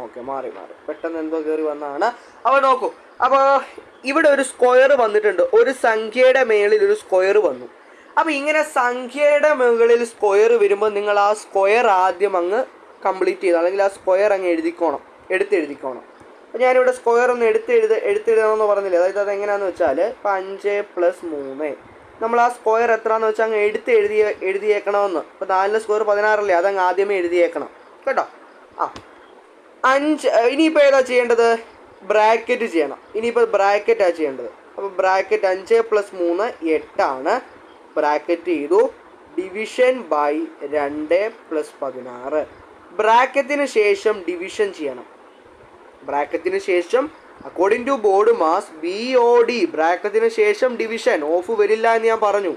ഓക്കെ, മാറി പെട്ടെന്ന് എന്തോ കയറി വന്നതാണ്. അപ്പോൾ നോക്കൂ, അപ്പോൾ ഇവിടെ ഒരു സ്ക്വയർ വന്നിട്ടുണ്ട്. ഒരു സംഖ്യയുടെ മേളിൽ ഒരു സ്ക്വയർ വന്നു. അപ്പോൾ ഇങ്ങനെ സംഖ്യയുടെ മുകളിൽ സ്ക്വയർ വരുമ്പോൾ നിങ്ങൾ ആ സ്ക്വയർ ആദ്യം അങ്ങ് കംപ്ലീറ്റ് ചെയ്ത്, അല്ലെങ്കിൽ ആ സ്ക്വയർ അങ്ങ് എടുത്തെഴുതിക്കോണം. അപ്പോൾ ഞാനിവിടെ സ്ക്വയർ ഒന്ന് എടുത്തെഴുതണമെന്ന് പറഞ്ഞില്ലേ. അതായത് അതെങ്ങനെയാണെന്ന് വെച്ചാൽ, ഇപ്പോൾ 5 + 3 നമ്മൾ ആ സ്ക്വയർ എത്രയാണെന്ന് വെച്ചാൽ അങ്ങ് എഴുതിയേക്കണമെന്ന്. ഇപ്പോൾ 4 സ്ക്വയർ 16 അല്ലേ, അതങ്ങ് ആദ്യമേ എഴുതിയേക്കണം കേട്ടോ. 5 ഇനിയിപ്പോൾ ഏതാ ചെയ്യേണ്ടത്? ബ്രാക്കറ്റ് ചെയ്യണം. ഇനിയിപ്പോൾ ബ്രാക്കറ്റാണ് ചെയ്യേണ്ടത്. അപ്പോൾ ബ്രാക്കറ്റ് 5 + 3 8. ബ്രാക്കറ്റ് ചെയ്തു. Division by 2 + 16. ബ്രാക്കറ്റിന് ശേഷം ഡിവിഷൻ ചെയ്യണം. ബ്രാക്കറ്റിന് ശേഷം according to BODMAS BOD ബ്രാക്കറ്റിന് ശേഷം ഡിവിഷൻ. ഓഫ് വരില്ല എന്ന് ഞാൻ പറഞ്ഞു.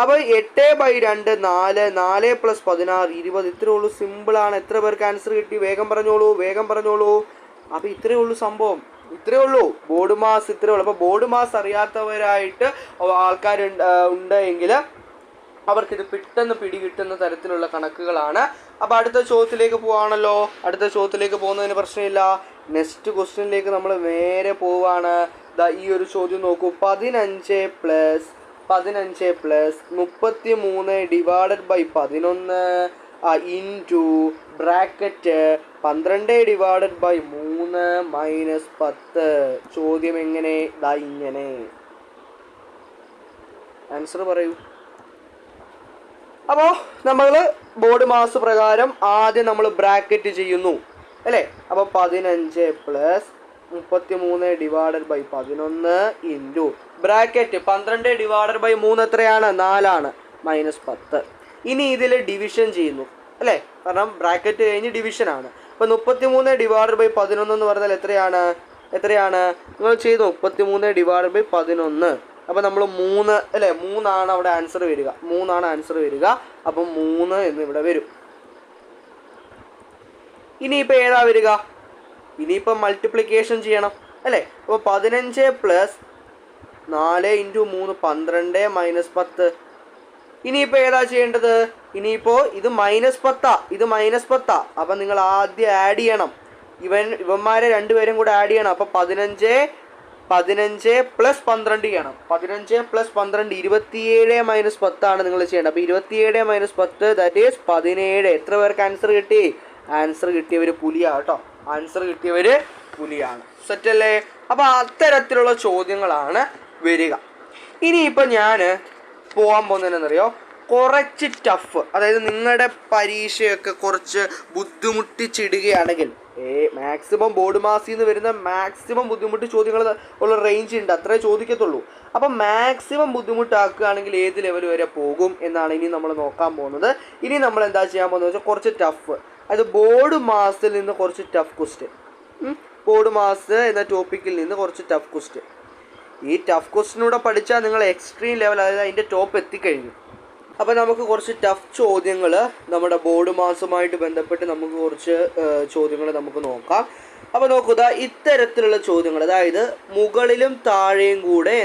അപ്പോൾ 8/2 4 4 + 16 20. ഇത്രയേ ഉള്ളൂ, സിമ്പിളാണ്. എത്ര പേർക്ക് ആൻസർ കിട്ടി? വേഗം പറഞ്ഞോളൂ. അപ്പോൾ ഇത്രയേ ഉള്ളൂ സംഭവം, ഇത്രയേ ഉള്ളൂ. ബോർഡ് മാസ് ഇത്രയേ ഉള്ളൂ. അപ്പോൾ ബോർഡ് മാസ് അറിയാത്തവരായിട്ട് ഉണ്ടെങ്കിൽ അവർക്കിത് പെട്ടെന്ന് പിടികിട്ടുന്ന തരത്തിലുള്ള കണക്കുകളാണ്. അപ്പോൾ അടുത്ത ചോദ്യത്തിലേക്ക് പോവാണല്ലോ. അടുത്ത ചോദ്യത്തിലേക്ക് പോകുന്നതിന് പ്രശ്നമില്ല. നെക്സ്റ്റ് ക്വസ്റ്റ്യനിലേക്ക് നമ്മൾ നേരെ പോവാണ്. ഈ ഒരു ചോദ്യം നോക്കൂ. 15 + 33 / 11. Into bracket 12/3 minus 10. ചോദ്യം എങ്ങനെ? ദാ ഇങ്ങനെ. ആൻസർ പറയൂ. അപ്പോൾ നമ്മൾ ബോർഡ് മാസ് പ്രകാരം ആദ്യം നമ്മൾ ബ്രാക്കറ്റ് ചെയ്യുന്നു അല്ലേ? അപ്പോൾ 15 പ്ലസ് 33/11 ഇൻറ്റു ബ്രാക്കറ്റ് 12/3 എത്രയാണ്? 4 മൈനസ് 10. ഇനി ഇതിൽ ഡിവിഷൻ ചെയ്യുന്നു അല്ലേ? കാരണം ബ്രാക്കറ്റ് കഴിഞ്ഞ് ഡിവിഷനാണ്. അപ്പോൾ 33/11 എന്ന് പറഞ്ഞാൽ എത്രയാണ്? നിങ്ങൾ ചെയ്തു 33/11. അപ്പോൾ നമ്മൾ 3 അല്ലേ? 3 അവിടെ ആൻസർ വരിക. 3 അപ്പം 3 എന്ന് ഇവിടെ വരും. ഇനിയിപ്പോൾ ഏതാ വരിക? ഇനിയിപ്പോൾ മൾട്ടിപ്ലിക്കേഷൻ ചെയ്യണം അല്ലേ? അപ്പോൾ 15 പ്ലസ് 4 ഇൻറ്റു 3 12 മൈനസ് 10. ഇനിയിപ്പോൾ ഏതാ ചെയ്യേണ്ടത്? ഇനിയിപ്പോൾ ഇത് -10. അപ്പം നിങ്ങൾ ആദ്യം ആഡ് ചെയ്യണം. ഇവന്മാരെ രണ്ടുപേരും കൂടെ ആഡ് ചെയ്യണം. അപ്പോൾ 15 പ്ലസ് 12 ചെയ്യണം. 15 പ്ലസ് 12 27 മൈനസ് 10 നിങ്ങൾ ചെയ്യേണ്ടത്. അപ്പോൾ 27 മൈനസ് 10 ദാറ്റ് ഈസ് 17. എത്ര പേർക്ക് ആൻസർ കിട്ടി? ആൻസർ കിട്ടിയവർ പുലിയാണ് കേട്ടോ. സെറ്റല്ലേ? അപ്പോൾ അത്തരത്തിലുള്ള ചോദ്യങ്ങളാണ് വരിക. ഇനിയിപ്പോൾ ഞാൻ പോകാൻ പോകുന്നതെന്നറിയോ? കുറച്ച് ടഫ്, അതായത് നിങ്ങളുടെ പരീക്ഷയൊക്കെ കുറച്ച് ബുദ്ധിമുട്ടിച്ചിടുകയാണെങ്കിൽ മാക്സിമം ബോർഡ് മാസിൽ നിന്ന് വരുന്ന മാക്സിമം ബുദ്ധിമുട്ട് ചോദ്യങ്ങൾ ഉള്ള റേഞ്ച് ഉണ്ട്, അത്രേ ചോദിക്കത്തുള്ളൂ. അപ്പം മാക്സിമം ബുദ്ധിമുട്ടാക്കുകയാണെങ്കിൽ ഏത് ലെവൽ വരെ പോകും എന്നാണ് ഇനി നമ്മൾ നോക്കാൻ പോകുന്നത്. ഇനി നമ്മൾ എന്താ ചെയ്യാൻ പോകുന്നത് വെച്ചാൽ കുറച്ച് ടഫ്, അത് ബോർഡ് മാസിൽ നിന്ന് കുറച്ച് ടഫ് ക്വസ്റ്റ്യൻ, ബോർഡ് മാസ് എന്ന ടോപ്പിക്കിൽ നിന്ന് കുറച്ച് ടഫ് ക്വസ്റ്റ്യൻ. ഈ ടഫ് ക്വസ്റ്റ്യനൂടെ പഠിച്ചാൽ നിങ്ങൾ എക്സ്ട്രീം ലെവൽ, അതായത് അതിൻ്റെ ടോപ്പ് എത്തിക്കഴിഞ്ഞു. അപ്പോൾ നമുക്ക് കുറച്ച് ടഫ് ചോദ്യങ്ങൾ നമ്മുടെ ബോർഡ് മാസുമായിട്ട് ബന്ധപ്പെട്ട് നമുക്ക് കുറച്ച് ചോദ്യങ്ങൾ നമുക്ക് നോക്കാം. അപ്പോൾ നോക്കുക, ഇത്തരത്തിലുള്ള ചോദ്യങ്ങൾ, അതായത് മുകളിലും താഴെയും കൂടെ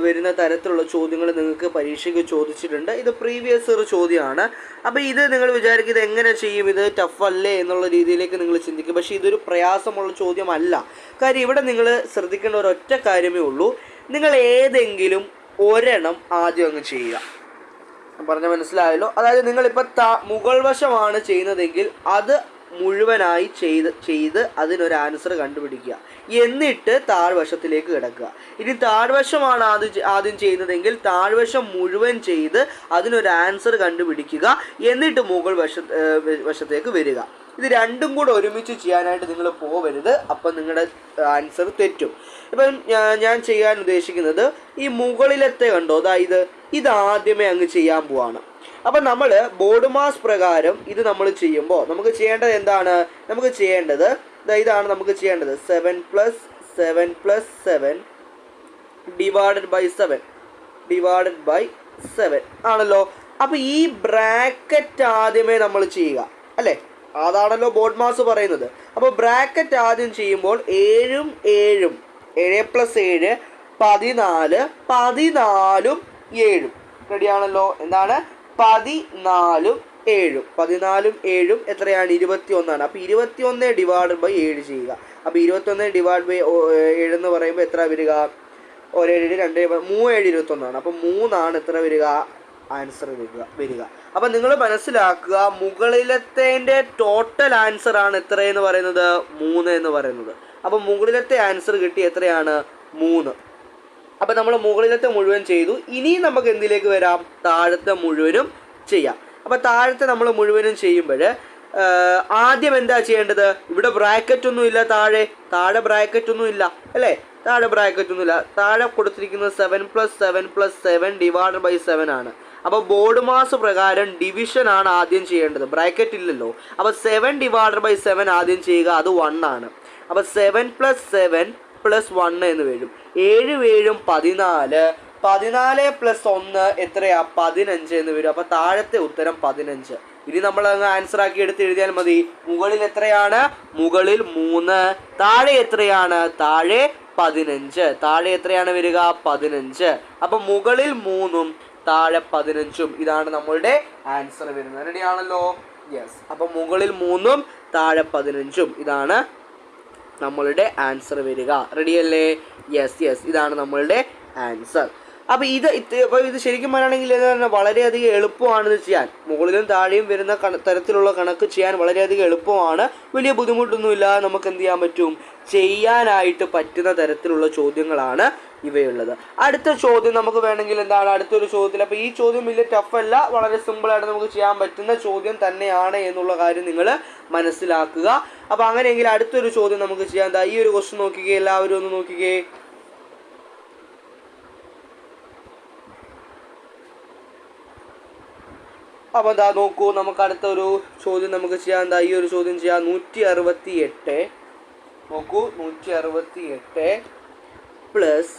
വരുന്ന തരത്തിലുള്ള ചോദ്യങ്ങൾ നിങ്ങൾക്ക് പരീക്ഷയ്ക്ക് ചോദിച്ചിട്ടുണ്ട്. ഇത് പ്രീവിയസ് ഇയർ ചോദ്യമാണ്. അപ്പോൾ ഇത് നിങ്ങൾ വിചാരിക്കും ഇത് എങ്ങനെ ചെയ്യും, ഇത് ടഫ് അല്ലേ എന്നുള്ള രീതിയിലേക്ക് നിങ്ങൾ ചിന്തിക്കും. പക്ഷേ ഇതൊരു പ്രയാസമുള്ള ചോദ്യമല്ല. കാര്യം ഇവിടെ നിങ്ങൾ ശ്രദ്ധിക്കേണ്ട ഒരൊറ്റ കാര്യമേ ഉള്ളൂ. നിങ്ങൾ ഏതെങ്കിലും ഒരെണ്ണം ആദ്യം അങ്ങ് ചെയ്യുക. പറഞ്ഞ മനസ്സിലായല്ലോ? അതായത് നിങ്ങളിപ്പോൾ മുകൾ വശമാണ് ചെയ്യുന്നതെങ്കിൽ അത് മുഴുവനായി ചെയ്ത് അതിനൊരു ആൻസർ കണ്ടുപിടിക്കുക. എന്നിട്ട് താഴ്വശത്തിലേക്ക് കിടക്കുക. ഇനി താഴ്വശമാണ് ആദ്യം ചെയ്യുന്നതെങ്കിൽ താഴ്വശം മുഴുവൻ ചെയ്ത് അതിനൊരു ആൻസർ കണ്ടുപിടിക്കുക. എന്നിട്ട് മുകൾ വശത്തേക്ക് വരിക. ഇത് രണ്ടും കൂടെ ഒരുമിച്ച് ചെയ്യാനായിട്ട് നിങ്ങൾ പോവരുത്. അപ്പം നിങ്ങളുടെ ആൻസർ തെറ്റും. ഇപ്പം ഞാൻ ചെയ്യാൻ ഉദ്ദേശിക്കുന്നത് ഈ മുകളിലത്തെ കണ്ടോ, അതായത് ഇതാദ്യമേ അങ്ങ് ചെയ്യാൻ പോവാണ്. അപ്പം നമ്മൾ ബോർഡ് മാസ് പ്രകാരം ഇത് നമ്മൾ ചെയ്യുമ്പോൾ നമുക്ക് ചെയ്യേണ്ടത് എന്താണ്? നമുക്ക് ചെയ്യേണ്ടത് ഇതാണ്. നമുക്ക് ചെയ്യേണ്ടത് 7 + 7 ഡിവൈഡഡ് ബൈ 7 ആണല്ലോ. അപ്പോൾ ഈ ബ്രാക്കറ്റ് ആദ്യമേ നമ്മൾ ചെയ്യുക അല്ലേ? അതാണല്ലോ ബോർഡ് മാസ് പറയുന്നത്. അപ്പോൾ ബ്രാക്കറ്റ് ആദ്യം ചെയ്യുമ്പോൾ 7 7 7 14 14 7 റെഡിയാണല്ലോ. എന്താണ്? 14 7 എത്രയാണ്? 21 ആണ്. അപ്പോൾ 21 ഡിവൈഡഡ് ബൈ 7 ചെയ്യുക. അപ്പോൾ 21 ഡിവൈഡ് ബൈ 7 എന്ന് പറയുമ്പോൾ എത്ര വരിക? 1 7 2 3 7 21 ആണ്. അപ്പോൾ 3 എത്ര വരിക? ആൻസർ വരിക. അപ്പം നിങ്ങൾ മനസ്സിലാക്കുക, മുകളിലത്തെ ടോട്ടൽ ആൻസർ ആണ് എത്രയെന്ന് പറയുന്നത്? 3 എന്ന് പറയുന്നത്. അപ്പം മുകളിലത്തെ ആൻസർ കിട്ടി എത്രയാണ്? 3. അപ്പം നമ്മൾ മുകളിലത്തെ മുഴുവൻ ചെയ്തു. ഇനി നമുക്ക് എന്തിലേക്ക് വരാം? താഴത്തെ മുഴുവനും ചെയ്യാം. അപ്പം താഴത്തെ നമ്മൾ മുഴുവനും ചെയ്യുമ്പോൾ ആദ്യം എന്താ ചെയ്യേണ്ടത്? ഇവിടെ ബ്രാക്കറ്റ് ഒന്നും ഇല്ല. താഴെ ബ്രാക്കറ്റ് ഒന്നും ഇല്ല അല്ലേ? താഴെ കൊടുത്തിരിക്കുന്നത് 7 + 7 ഡിവൈഡഡ് ബൈ 7 ആണ്. അപ്പോൾ ബോർഡ് മാസ് പ്രകാരം ഡിവിഷൻ ആണ് ആദ്യം ചെയ്യേണ്ടത്, ബ്രാക്കറ്റ് ഇല്ലല്ലോ. അപ്പോൾ 7 ഡിവൈഡഡ് ബൈ 7 ആദ്യം ചെയ്യുക, അത് 1 ആണ്. അപ്പോൾ 7 + 7 + 1 എന്ന് വരും. 7 7 14 14 + 1 എത്രയാ? 15 എന്ന് വരും. അപ്പോൾ താഴത്തെ ഉത്തരം 15. ഇനി നമ്മൾ അങ്ങ് ആൻസർ ആക്കി എടുത്ത് എഴുതിയാൽ മതി. മുകളിൽ എത്രയാണ്? മുകളിൽ 3. താഴെ എത്രയാണ്? താഴെ 15. താഴെ എത്രയാണ് വരിക? 15. അപ്പം മുകളിൽ 3 താഴെ 15. ഇതാണ് നമ്മളുടെ ആൻസർ വരുന്നത്. റെഡിയാണല്ലോ? യെസ്. അപ്പം മുകളിൽ 3 താഴെ 15 ഇതാണ് നമ്മളുടെ ആൻസർ വരിക. റെഡിയല്ലേ? യെസ്. ഇതാണ് നമ്മളുടെ ആൻസർ. അപ്പോൾ ഇത് ശരിക്കും പറയുകയാണെങ്കിൽ ഇത് വളരെയധികം എളുപ്പമാണ് ഇത് ചെയ്യാൻ. മുകളിലും താഴെയും വരുന്ന തരത്തിലുള്ള കണക്ക് ചെയ്യാൻ വളരെയധികം എളുപ്പമാണ്. വലിയ ബുദ്ധിമുട്ടൊന്നുമില്ലാതെ നമുക്ക് എന്ത് ചെയ്യാൻ പറ്റും, ചെയ്യാനായിട്ട് പറ്റുന്ന തരത്തിലുള്ള ചോദ്യങ്ങളാണ് ഇവയുള്ളത്. അടുത്ത ചോദ്യം നമുക്ക് വേണമെങ്കിൽ എന്താണ് അടുത്തൊരു ചോദ്യത്തിൽ, അപ്പോൾ ഈ ചോദ്യം വലിയ ടഫല്ല, വളരെ സിമ്പിളായിട്ട് നമുക്ക് ചെയ്യാൻ പറ്റുന്ന ചോദ്യം തന്നെയാണ് എന്നുള്ള കാര്യം നിങ്ങൾ മനസ്സിലാക്കുക. അപ്പോൾ അങ്ങനെയെങ്കിൽ അടുത്തൊരു ചോദ്യം നമുക്ക് ചെയ്യാൻ. ഈ ഒരു ക്വസ്റ്റ്യൻ നോക്കിക്കേ, എല്ലാവരും ഒന്ന് നോക്കിക്കേ. അപ്പോൾ എന്താ നോക്കൂ, നമുക്ക് അടുത്തൊരു ചോദ്യം നമുക്ക് ചെയ്യാൻ. ഈ ഒരു ചോദ്യം ചെയ്യാം. 168 നോക്കൂ, 168 പ്ലസ്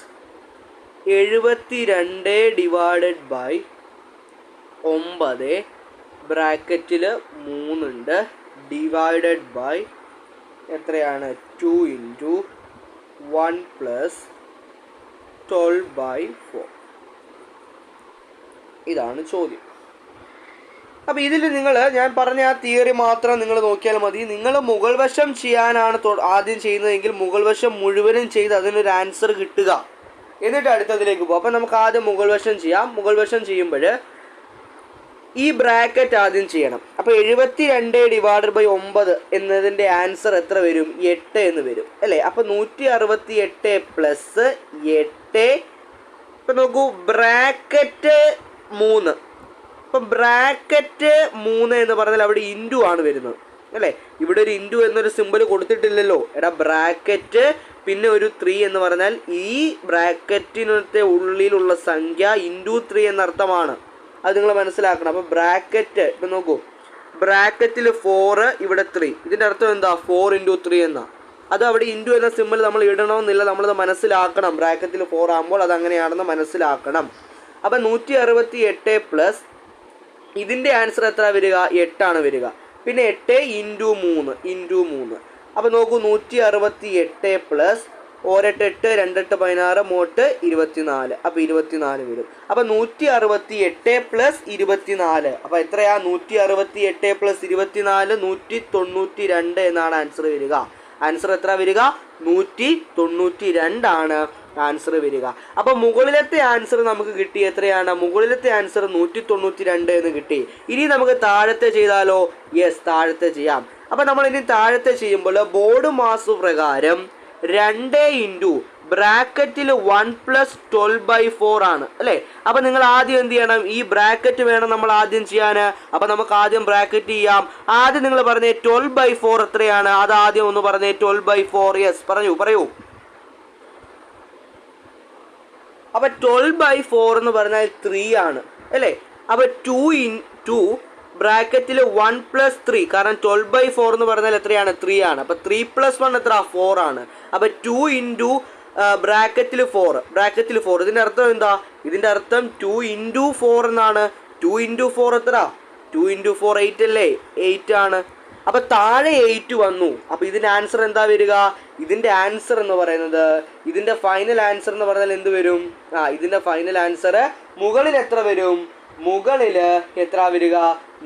72 ഡിവൈഡഡ് ബൈ 9 ബ്രാക്കറ്റിൽ 3 ഉണ്ട് ഡിവൈഡഡ് ബൈ എത്രയാണ് 2 ഇൻറ്റു 1 പ്ലസ് 12/4. ഇതാണ് ചോദ്യം. അപ്പോൾ ഇതിൽ ഞാൻ പറഞ്ഞ ആ തിയറി മാത്രം നിങ്ങൾ നോക്കിയാൽ മതി. നിങ്ങൾ മുകൾ വശം ചെയ്യാനാണ് ആദ്യം ചെയ്യുന്നതെങ്കിൽ മുകൾ വശം മുഴുവനും ചെയ്ത് അതിനൊരു ആൻസർ കിട്ടുക, എന്നിട്ട് അടുത്തതിലേക്ക് പോകും. അപ്പോൾ നമുക്ക് ആദ്യം മുകൾ വശം ചെയ്യാം. മുകൾ വശം ചെയ്യുമ്പോൾ ഈ ബ്രാക്കറ്റ് ആദ്യം ചെയ്യണം. അപ്പോൾ 72 ഡിവൈഡഡ് ബൈ 9 എന്നതിൻ്റെ ആൻസർ എത്ര വരും, 8 എന്ന് വരും അല്ലേ. അപ്പോൾ 168 പ്ലസ് 8. ഇപ്പം നോക്കൂ, ബ്രാക്കറ്റ് 3. അപ്പം ബ്രാക്കറ്റ് 3 എന്ന് പറഞ്ഞാൽ അവിടെ ഇൻറ്റു ആണ് വരുന്നത് അല്ലേ. ഇവിടെ ഒരു ഇൻറ്റു എന്നൊരു സിമ്പിൾ കൊടുത്തിട്ടില്ലല്ലോ. എടാ ബ്രാക്കറ്റ് പിന്നെ ഒരു 3 എന്ന് പറഞ്ഞാൽ ഈ ബ്രാക്കറ്റിനത്തെ ഉള്ളിലുള്ള സംഖ്യ ഇൻറ്റു 3 എന്നർത്ഥമാണ്. അത് നിങ്ങൾ മനസ്സിലാക്കണം. അപ്പോൾ ബ്രാക്കറ്റ് ഇപ്പം നോക്കൂ, ബ്രാക്കറ്റിൽ 4 ഇവിടെ 3, ഇതിൻ്റെ അർത്ഥം എന്താ, 4 ഇൻറ്റു 3 എന്നാ. അത് അവിടെ ഇൻറ്റു എന്ന സിമ്പിൾ നമ്മൾ ഇടണമെന്നില്ല, നമ്മളത് മനസ്സിലാക്കണം. ബ്രാക്കറ്റിൽ 4 ആകുമ്പോൾ അത് അങ്ങനെയാണെന്ന് മനസ്സിലാക്കണം. അപ്പം 168 പ്ലസ് ഇതിൻ്റെ ആൻസർ എത്ര വരിക, 8 ആണ് വരിക. പിന്നെ 8 ഇൻറ്റു 3. അപ്പോൾ നോക്കൂ, 168 പ്ലസ് 1 8 2 8 16 മോട്ട് 24. അപ്പോൾ 24 വരും. അപ്പോൾ 168 പ്ലസ് 24, അപ്പോൾ എത്രയാ, 168 പ്ലസ് 24 192 എന്നാണ് ആൻസർ വരിക. ആൻസർ എത്ര വരിക, 192 ആണ് ആൻസർ വരിക. അപ്പോൾ മുകളിലത്തെ ആൻസർ നമുക്ക് കിട്ടി എത്രയാണ്, മുകളിലത്തെ ആൻസർ 192 എന്ന് കിട്ടി. ഇനി നമുക്ക് താഴത്തെ ചെയ്താലോ, യെസ് താഴത്തെ ചെയ്യാം. അപ്പോൾ നമ്മൾ ഇനി താഴത്തെ ചെയ്യുമ്പോൾ ബോർഡ് മാസ് പ്രകാരം 2 ഇൻറ്റു ബ്രാക്കറ്റിൽ 1 പ്ലസ് 12/4 ആണ് അല്ലേ. അപ്പോൾ നിങ്ങൾ ആദ്യം എന്ത് ചെയ്യണം, ഈ ബ്രാക്കറ്റ് വേണം നമ്മൾ ആദ്യം ചെയ്യാൻ. അപ്പോൾ നമുക്ക് ആദ്യം ബ്രാക്കറ്റ് ചെയ്യാം. ആദ്യം നിങ്ങൾ പറഞ്ഞേ 12/4 എത്രയാണ്, അത് ആദ്യം ഒന്ന് പറഞ്ഞേ 12/4. യെസ് പറയൂ. അപ്പോൾ 12/4 എന്ന് പറഞ്ഞാൽ 3 ആണ് അല്ലേ. അപ്പോൾ 2 ഇൻറ്റു ബ്രാക്കറ്റിൽ 1 പ്ലസ് 3, കാരണം 12/4 എന്ന് പറഞ്ഞാൽ എത്രയാണ്, 3 ആണ്. അപ്പോൾ 3 + 1 എത്ര, 4 ആണ്. അപ്പോൾ 2 ഇൻറ്റു ബ്രാക്കറ്റിൽ 4. ഇതിൻ്റെ അർത്ഥം എന്താ, ഇതിൻ്റെ അർത്ഥം 2 ഇൻറ്റു 4 എന്നാണ്. 2 ഇൻറ്റു 4 എത്ര, 2 ഇൻറ്റു 4 8 അല്ലേ, 8 ആണ്. അപ്പോൾ താഴെ 8 വന്നു. അപ്പോൾ ഇതിൻ്റെ ആൻസർ എന്താ വരിക, ഇതിൻ്റെ ആൻസർ എന്ന് പറയുന്നത്, ഇതിൻ്റെ ഫൈനൽ ആൻസർ എന്ന് പറഞ്ഞാൽ എന്ത് വരും, ഇതിൻ്റെ ഫൈനൽ ആൻസർ മുകളിൽ എത്ര വരും, മുകളിൽ എത്ര വരിക,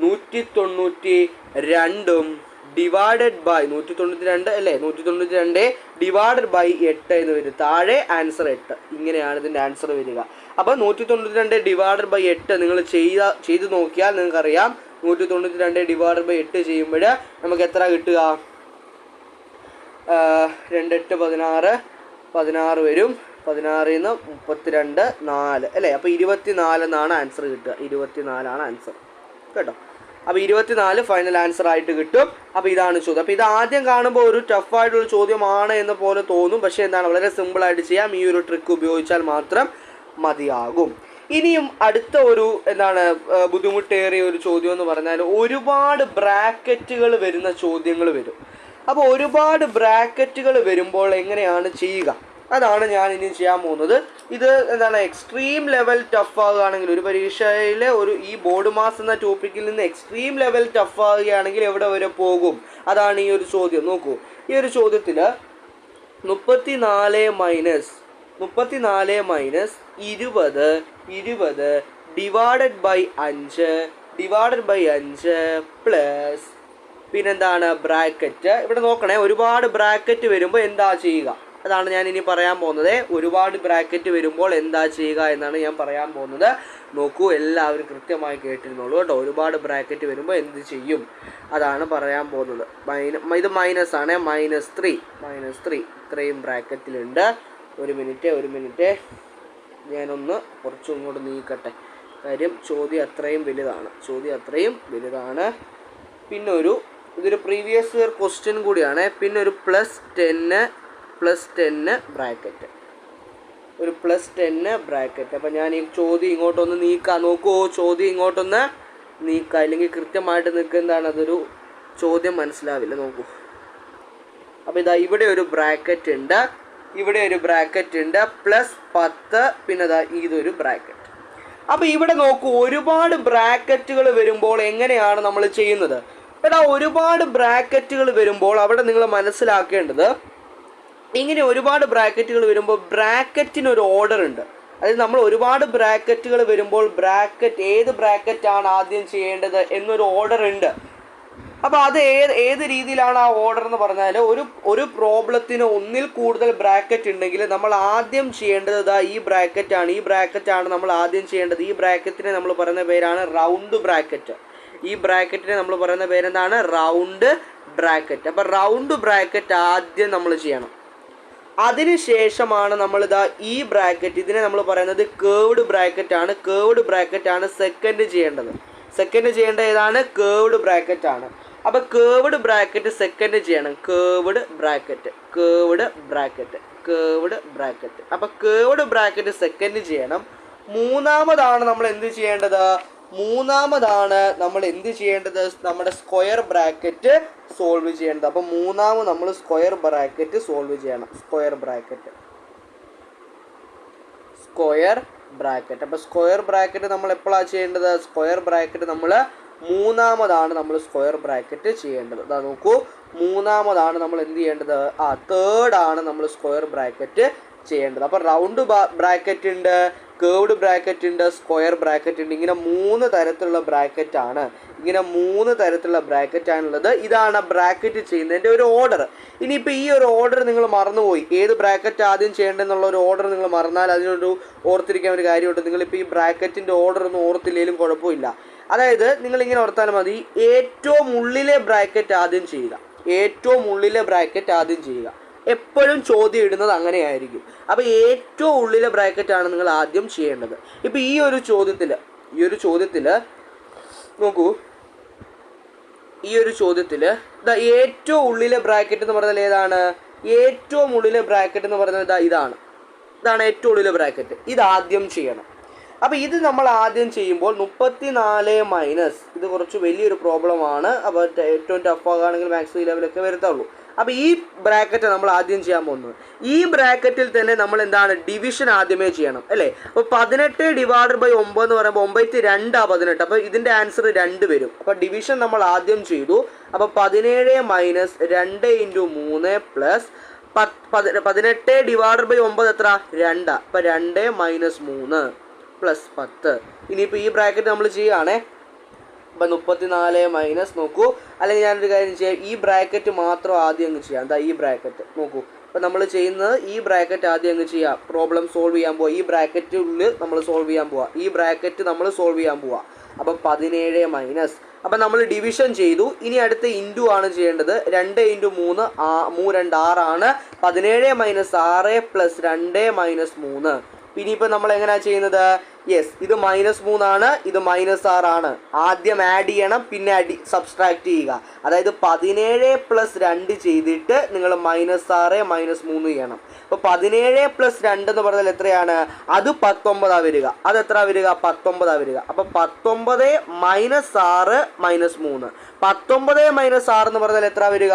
192 ഡിവൈഡഡ് ബൈ 192 അല്ലേ, 192 ഡിവൈഡഡ് ബൈ 8 എന്ന് വരും. താഴെ ആൻസർ 8. ഇങ്ങനെയാണ് ഇതിൻ്റെ ആൻസർ വരിക. അപ്പോൾ 192 ഡിവൈഡഡ് ബൈ 8 നിങ്ങൾ ചെയ്ത് നോക്കിയാൽ നിങ്ങൾക്കറിയാം, 192 ഡിവൈഡഡ് ബൈ 8 ചെയ്യുമ്പോൾ നമുക്ക് എത്ര കിട്ടുക, 2 8 16 വരും. 16 നിന്ന് 32 4 അല്ലേ. അപ്പോൾ 24 എന്നാണ് ആൻസർ കിട്ടുക. 24 ആണ് ആൻസർ കേട്ടോ. അപ്പോൾ 24 ഫൈനൽ ആൻസർ ആയിട്ട് കിട്ടും. അപ്പോൾ ഇതാണ് ചോദ്യം. അപ്പോൾ ഇത് ആദ്യം കാണുമ്പോൾ ഒരു ടഫായിട്ടുള്ള ചോദ്യമാണ് എന്ന പോലെ തോന്നും, പക്ഷേ എന്താണ്, വളരെ സിമ്പിളായിട്ട് ചെയ്യാം. ഈ ഒരു ട്രിക്ക് ഉപയോഗിച്ചാൽ മാത്രം മതിയാകും. ഇനിയും അടുത്ത ഒരു ബുദ്ധിമുട്ടേറിയ ഒരു ചോദ്യം എന്ന് പറഞ്ഞാൽ ഒരുപാട് ബ്രാക്കറ്റുകൾ വരുന്ന ചോദ്യങ്ങൾ വരും. അപ്പോൾ ഒരുപാട് ബ്രാക്കറ്റുകൾ വരുമ്പോൾ എങ്ങനെയാണ് ചെയ്യുക, അതാണ് ഞാൻ ഇനി ചെയ്യാൻ പോകുന്നത്. ഇത് എക്സ്ട്രീം ലെവൽ ടഫ് ആകുകയാണെങ്കിൽ, ഒരു പരീക്ഷയിലെ ഈ ബോർഡ് മാസ് എന്ന ടോപ്പിക്കിൽ നിന്ന് എക്സ്ട്രീം ലെവൽ ടഫ് ആകുകയാണെങ്കിൽ എവിടെ വരെ പോകും, അതാണ് ഈ ഒരു ചോദ്യം. നോക്കൂ, ഈ ഒരു ചോദ്യത്തിൽ 34 മൈനസ് 20 ഡിവൈഡഡ് ബൈ 5 പ്ലസ് പിന്നെന്താണ് ബ്രാക്കറ്റ്. ഇവിടെ നോക്കണേ, ഒരുപാട് ബ്രാക്കറ്റ് വരുമ്പോൾ എന്താ ചെയ്യുക, അതാണ് ഞാൻ ഇനി പറയാൻ പോകുന്നത്. ഒരുപാട് ബ്രാക്കറ്റ് വരുമ്പോൾ എന്താ ചെയ്യുക എന്നാണ് ഞാൻ പറയാൻ പോകുന്നത്. നോക്കൂ, എല്ലാവരും കൃത്യമായി കേട്ടിരുന്നോളൂ കേട്ടോ. ഒരുപാട് ബ്രാക്കറ്റ് വരുമ്പോൾ എന്ത് ചെയ്യും അതാണ് പറയാൻ പോകുന്നത്. ഇത് മൈനസ് ആണ്, -3 ഇത്രയും ബ്രാക്കറ്റിലുണ്ട്. ഒരു മിനിറ്റ് ഞാനൊന്ന് കുറച്ചും ഇങ്ങോട്ട് നീക്കട്ടെ. കാര്യം ചോദ്യം അത്രയും വലുതാണ്. പിന്നെ ഇതൊരു പ്രീവിയസ് ഇയർ ക്വസ്റ്റ്യൻ കൂടിയാണ്. പിന്നെ ഒരു +10 ബ്രാക്കറ്റ്, ഒരു +10 ബ്രാക്കറ്റ്. അപ്പം ഞാൻ ഈ ചോദ്യം ഇങ്ങോട്ടൊന്ന് നീക്കാം. നോക്കൂ, ചോദ്യം ഇങ്ങോട്ടൊന്ന് നീക്കാം, അല്ലെങ്കിൽ കൃത്യമായിട്ട് നിൽക്കുന്നതാണ്, അതൊരു ചോദ്യം മനസ്സിലാവില്ല. നോക്കൂ, അപ്പോൾ ഇതാ ഇവിടെ ഒരു ബ്രാക്കറ്റ് ഉണ്ട്, +10, പിന്നെ ഇതൊരു ബ്രാക്കറ്റ്. അപ്പോൾ ഇവിടെ നോക്കൂ, ഒരുപാട് ബ്രാക്കറ്റുകൾ വരുമ്പോൾ എങ്ങനെയാണ് നമ്മൾ ചെയ്യുന്നത്? ഒരുപാട് ബ്രാക്കറ്റുകൾ വരുമ്പോൾ അവിടെ നിങ്ങൾ മനസ്സിലാക്കേണ്ടത്, ഇങ്ങനെ ഒരുപാട് ബ്രാക്കറ്റുകൾ വരുമ്പോൾ ബ്രാക്കറ്റിനൊരു ഓർഡർ ഉണ്ട്. അതായത് നമ്മൾ ഒരുപാട് ബ്രാക്കറ്റുകൾ വരുമ്പോൾ ഏത് ബ്രാക്കറ്റാണ് ആദ്യം ചെയ്യേണ്ടത് എന്നൊരു ഓർഡർ ഉണ്ട്. അപ്പോൾ അത് ഏത് രീതിയിലാണ് ആ ഓർഡർ എന്ന് പറഞ്ഞാൽ, ഒരു പ്രോബ്ലത്തിന് ഒന്നിൽ കൂടുതൽ ബ്രാക്കറ്റ് ഉണ്ടെങ്കിൽ നമ്മൾ ആദ്യം ചെയ്യേണ്ടത് ഈ ബ്രാക്കറ്റാണ് നമ്മൾ ആദ്യം ചെയ്യേണ്ടത്. ഈ ബ്രാക്കറ്റിനെ നമ്മൾ പറയുന്ന പേരാണ് റൗണ്ട് ബ്രാക്കറ്റ്. ഈ ബ്രാക്കറ്റിനെ നമ്മൾ പറയുന്ന പേരെന്താണ്? Round bracket. അപ്പോൾ റൗണ്ട് ബ്രാക്കറ്റ് ആദ്യം നമ്മൾ ചെയ്യണം. അതിനുശേഷമാണ് നമ്മളിതാ ഈ ബ്രാക്കറ്റ്, ഇതിനെ നമ്മൾ പറയുന്നത് കേർവ്ഡ് ബ്രാക്കറ്റാണ് സെക്കൻഡ് ചെയ്യേണ്ടത്. സെക്കൻഡ് ചെയ്യേണ്ട ഏതാണ്? കേർവ്ഡ് ബ്രാക്കറ്റാണ്. അപ്പോൾ കേർവ്ഡ് ബ്രാക്കറ്റ് സെക്കൻഡ് ചെയ്യണം. Curved bracket. അപ്പോൾ കേർവ്ഡ് ബ്രാക്കറ്റ് സെക്കൻഡ് ചെയ്യണം. മൂന്നാമതാണ് നമ്മൾ എന്ത് ചെയ്യേണ്ടത്? നമ്മുടെ സ്ക്വയർ ബ്രാക്കറ്റ് സോൾവ് ചെയ്യേണ്ടത്. അപ്പോൾ മൂന്നാമത് നമ്മൾ സ്ക്വയർ ബ്രാക്കറ്റ് സോൾവ് ചെയ്യണം. Square bracket. അപ്പോൾ സ്ക്വയർ ബ്രാക്കറ്റ് നമ്മൾ എപ്പോഴാണ് ചെയ്യേണ്ടത്? മൂന്നാമതാണ് നമ്മൾ സ്ക്വയർ ബ്രാക്കറ്റ് ചെയ്യേണ്ടത്. അതാ നോക്കൂ, മൂന്നാമതാണ് നമ്മൾ എന്ത് ചെയ്യേണ്ടത്? തേർഡാണ് നമ്മൾ സ്ക്വയർ ബ്രാക്കറ്റ് ചെയ്യേണ്ടത്. അപ്പോൾ റൗണ്ട് ബ്രാക്കറ്റ് ഉണ്ട്, കേർവ്ഡ് ബ്രാക്കറ്റ് ഉണ്ട്, സ്ക്വയർ ബ്രാക്കറ്റ് ഉണ്ട്. ഇങ്ങനെ മൂന്ന് തരത്തിലുള്ള ബ്രാക്കറ്റാണുള്ളത്. ഇതാണ് ബ്രാക്കറ്റ് ചെയ്യുന്നതിൻ്റെ ഒരു ഓർഡർ. ഇനിയിപ്പോൾ ഈ ഒരു ഓർഡർ നിങ്ങൾ മറന്നുപോയി, ഏത് ബ്രാക്കറ്റ് ആദ്യം ചെയ്യേണ്ടതെന്നുള്ള ഒരു ഓർഡർ നിങ്ങൾ മറന്നാൽ അതിനൊരു ഓർത്തിരിക്കാൻ ഒരു കാര്യമുണ്ട്. നിങ്ങളിപ്പോൾ ഈ ബ്രാക്കറ്റിൻ്റെ ഓർഡർ ഒന്നും ഓർത്തില്ലെങ്കിലും കുഴപ്പമില്ല. അതായത് നിങ്ങളിങ്ങനെ ഓർത്താലും മതി, ഏറ്റവും ഉള്ളിലെ ബ്രാക്കറ്റ് ആദ്യം ചെയ്യുക. എപ്പോഴും ചോദ്യം ഇടുന്നത് അങ്ങനെയായിരിക്കും. അപ്പോൾ ഏറ്റവും ഉള്ളിലെ ബ്രാക്കറ്റാണ് നിങ്ങൾ ആദ്യം ചെയ്യേണ്ടത്. ഇപ്പോൾ ഈ ഒരു ചോദ്യത്തിൽ നോക്കൂ, ഏറ്റവും ഉള്ളിലെ ബ്രാക്കറ്റ് എന്ന് പറഞ്ഞാൽ ഏതാണ്? ഏറ്റവും ഉള്ളിലെ ബ്രാക്കറ്റ് എന്ന് പറഞ്ഞാൽ ഇതാണ് ഏറ്റവും ഉള്ളിലെ ബ്രാക്കറ്റ്. ഇത് ആദ്യം ചെയ്യണം. അപ്പോൾ ഇത് നമ്മൾ ആദ്യം ചെയ്യുമ്പോൾ 34 - ഇത് കുറച്ച് വലിയൊരു പ്രോബ്ലമാണ്. അപ്പോൾ ഏറ്റവും ടഫ് ആകുകയാണെങ്കിൽ മാത്സ് ലെവലൊക്കെ വരത്തുള്ളൂ. അപ്പോൾ ഈ ബ്രാക്കറ്റ് നമ്മൾ ആദ്യം ചെയ്യാൻ പോകുന്നത്. ഈ ബ്രാക്കറ്റിൽ തന്നെ നമ്മൾ എന്താണ്? ഡിവിഷൻ ആദ്യമേ ചെയ്യണം, അല്ലേ? അപ്പോൾ 18 ÷ 9 എന്ന് പറയുമ്പോൾ 9 2 18. അപ്പോൾ ഇതിൻ്റെ ആൻസർ 2 വരും. അപ്പോൾ ഡിവിഷൻ നമ്മൾ ആദ്യം ചെയ്തു. അപ്പോൾ 17 - 2 × 3 18 ÷ 9 എത്ര? 2. അപ്പോൾ 2 - 3 +10. ഇനിയിപ്പോൾ ഈ ബ്രാക്കറ്റ് നമ്മൾ ചെയ്യുകയാണേ. അപ്പോൾ 34 - നോക്കൂ, അല്ലെങ്കിൽ ഞാനൊരു കാര്യം ചെയ്യാം, ഈ ബ്രാക്കറ്റ് മാത്രം ആദ്യം അങ്ങ് ചെയ്യാം. എന്താ ഈ ബ്രാക്കറ്റ് നോക്കൂ. അപ്പോൾ നമ്മൾ ചെയ്യുന്നത് ഈ ബ്രാക്കറ്റ് ആദ്യം അങ്ങ് ചെയ്യാം. പ്രോബ്ലം സോൾവ് ചെയ്യാൻ പോവുക. ഈ ബ്രാക്കറ്റിനുള്ളിൽ നമ്മൾ സോൾവ് ചെയ്യാൻ പോവുക. അപ്പോൾ 17 - അപ്പോൾ നമ്മൾ ഡിവിഷൻ ചെയ്തു. ഇനി അടുത്ത ഇൻറ്റു ആണ് ചെയ്യേണ്ടത്. 2 × 3 2 6 ആണ്. 17 - 6 +2 - 3. ഇനിയിപ്പോൾ നമ്മൾ എങ്ങനെയാണ് ചെയ്യുന്നത്? ഇത് -3 ആണ്, ഇത് -6 ആണ്. ആദ്യം ആഡ് ചെയ്യണം, പിന്നെ സബ്സ്ട്രാക്ട് ചെയ്യുക. അതായത് 17 + 2 ചെയ്തിട്ട് നിങ്ങൾ -6 - 3 ചെയ്യണം. അപ്പോൾ 17 + 2 എന്ന് പറഞ്ഞാൽ എത്രയാണ്? അത് 19 വരിക. അതെത്ര വരിക? 19 വരിക. അപ്പോൾ 19 - 6 - 3. 19 - 6 എന്ന് പറഞ്ഞാൽ എത്ര വരിക?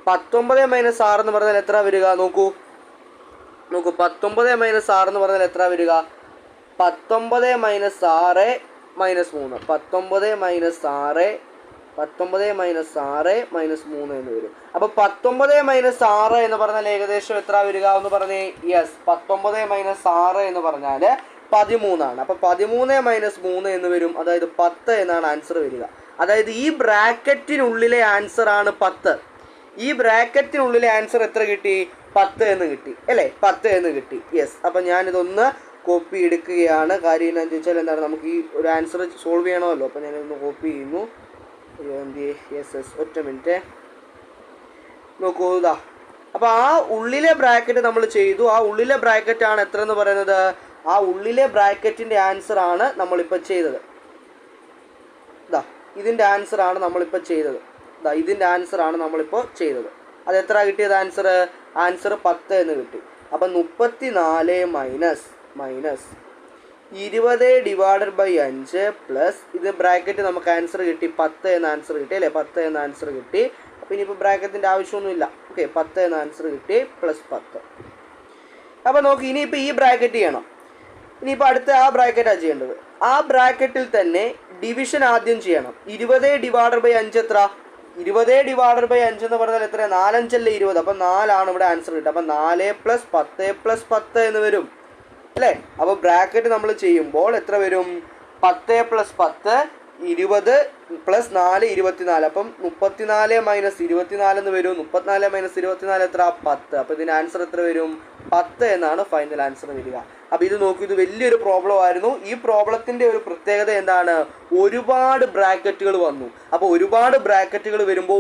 19 - 6 എന്ന് പറഞ്ഞാൽ എത്ര വരിക? നോക്കൂ 19 - 6 എന്ന് പറഞ്ഞാൽ എത്ര വരിക? 19 - 6 - 3. 19 - 6 - 3 എന്ന് വരും. അപ്പോൾ 19 - 6 എന്ന് പറഞ്ഞാൽ ഏകദേശം എത്ര വരിക എന്ന് പറഞ്ഞേ? 19 - 6 എന്ന് പറഞ്ഞാൽ 13 ആണ്. അപ്പോൾ 13 - 3 എന്ന് വരും. അതായത് 10 എന്നാണ് ആൻസർ വരിക. അതായത് ഈ ബ്രാക്കറ്റിനുള്ളിലെ ആൻസർ ആണ് 10. ഈ ബ്രാക്കറ്റിനുള്ളിലെ ആൻസർ എത്ര കിട്ടി? 10 എന്ന് കിട്ടി അല്ലേ, 10 എന്ന് കിട്ടി. യെസ്, അപ്പം ഞാനിതൊന്ന് കോപ്പി എടുക്കുകയാണ്. കാര്യം എന്താണെന്ന് ചോദിച്ചാൽ എന്താണ്, നമുക്ക് ഈ ഒരു ആൻസർ സോൾവ് ചെയ്യണമല്ലോ. അപ്പോൾ ഞാനിതൊന്ന് കോപ്പി ചെയ്യുന്നു. യെസ്, ഒറ്റ മിനിറ്റ് നോക്കൂ. ഇതാ, അപ്പോൾ ആ ഉള്ളിലെ ബ്രാക്കറ്റ് നമ്മൾ ചെയ്തു. ആ ഉള്ളിലെ ബ്രാക്കറ്റാണ് എത്ര എന്ന് പറയുന്നത്, ആ ഉള്ളിലെ ബ്രാക്കറ്റിൻ്റെ ആൻസർ ആണ് നമ്മളിപ്പോൾ ചെയ്തത്. ഇതാ, ഇതിൻ്റെ ആൻസറാണ് നമ്മളിപ്പോൾ ചെയ്തത്. ഇതാ, ഇതിൻ്റെ ആൻസറാണ് നമ്മളിപ്പോൾ ചെയ്തത്. അത് എത്ര കിട്ടിയത് ആൻസർ? ആൻസർ 10 എന്ന് കിട്ടി. അപ്പം 34 മൈനസ് 20 ഡിവൈഡഡ് ബൈ 5 പ്ലസ് ഇത് ബ്രാക്കറ്റ് നമുക്ക് ആൻസർ കിട്ടി 10 എന്ന ആൻസർ കിട്ടി അല്ലേ, 10 എന്ന ആൻസർ കിട്ടി. അപ്പോൾ ഇനിയിപ്പോൾ ബ്രാക്കറ്റിൻ്റെ ആവശ്യമൊന്നുമില്ല. ഓക്കെ, 10 എന്ന ആൻസർ കിട്ടി പ്ലസ് 10. അപ്പോൾ നോക്കി, ഇനിയിപ്പോൾ ഈ ബ്രാക്കറ്റ് ചെയ്യണം. ഇനിയിപ്പോൾ അടുത്ത ആ ബ്രാക്കറ്റാണ് ചെയ്യേണ്ടത്. ആ ബ്രാക്കറ്റിൽ തന്നെ ഡിവിഷൻ ആദ്യം ചെയ്യണം. 20 ഡിവൈഡഡ് ബൈ 5 എത്ര? 20 ഡിവൈഡഡ് ബൈ 5 എന്ന് പറഞ്ഞാൽ എത്ര? 4 5 അല്ലേ 20. അപ്പം 4 ഇവിടെ ആൻസർ കിട്ടുക. അപ്പം 4 + 10 + 10 എന്ന് വരും അല്ലേ. അപ്പോൾ ബ്രാക്കറ്റ് നമ്മൾ ചെയ്യുമ്പോൾ എത്ര വരും? 10 + 10 20 + 4 24. അപ്പം 34 - 24 എന്ന് വരും. 34 - 24 എത്ര? 10. അപ്പോൾ ഇതിൻ്റെ ആൻസർ എത്ര വരും? 10 എന്നാണ് ഫൈനൽ ആൻസർ വരിക. അപ്പോൾ ഇത് നോക്കൂ, ഇത് വലിയൊരു പ്രോബ്ലം ആയിരുന്നു. ഈ പ്രോബ്ലത്തിൻ്റെ ഒരു പ്രത്യേകത എന്താണ്? ഒരുപാട് ബ്രാക്കറ്റുകൾ വന്നു. അപ്പോൾ ഒരുപാട് ബ്രാക്കറ്റുകൾ വരുമ്പോൾ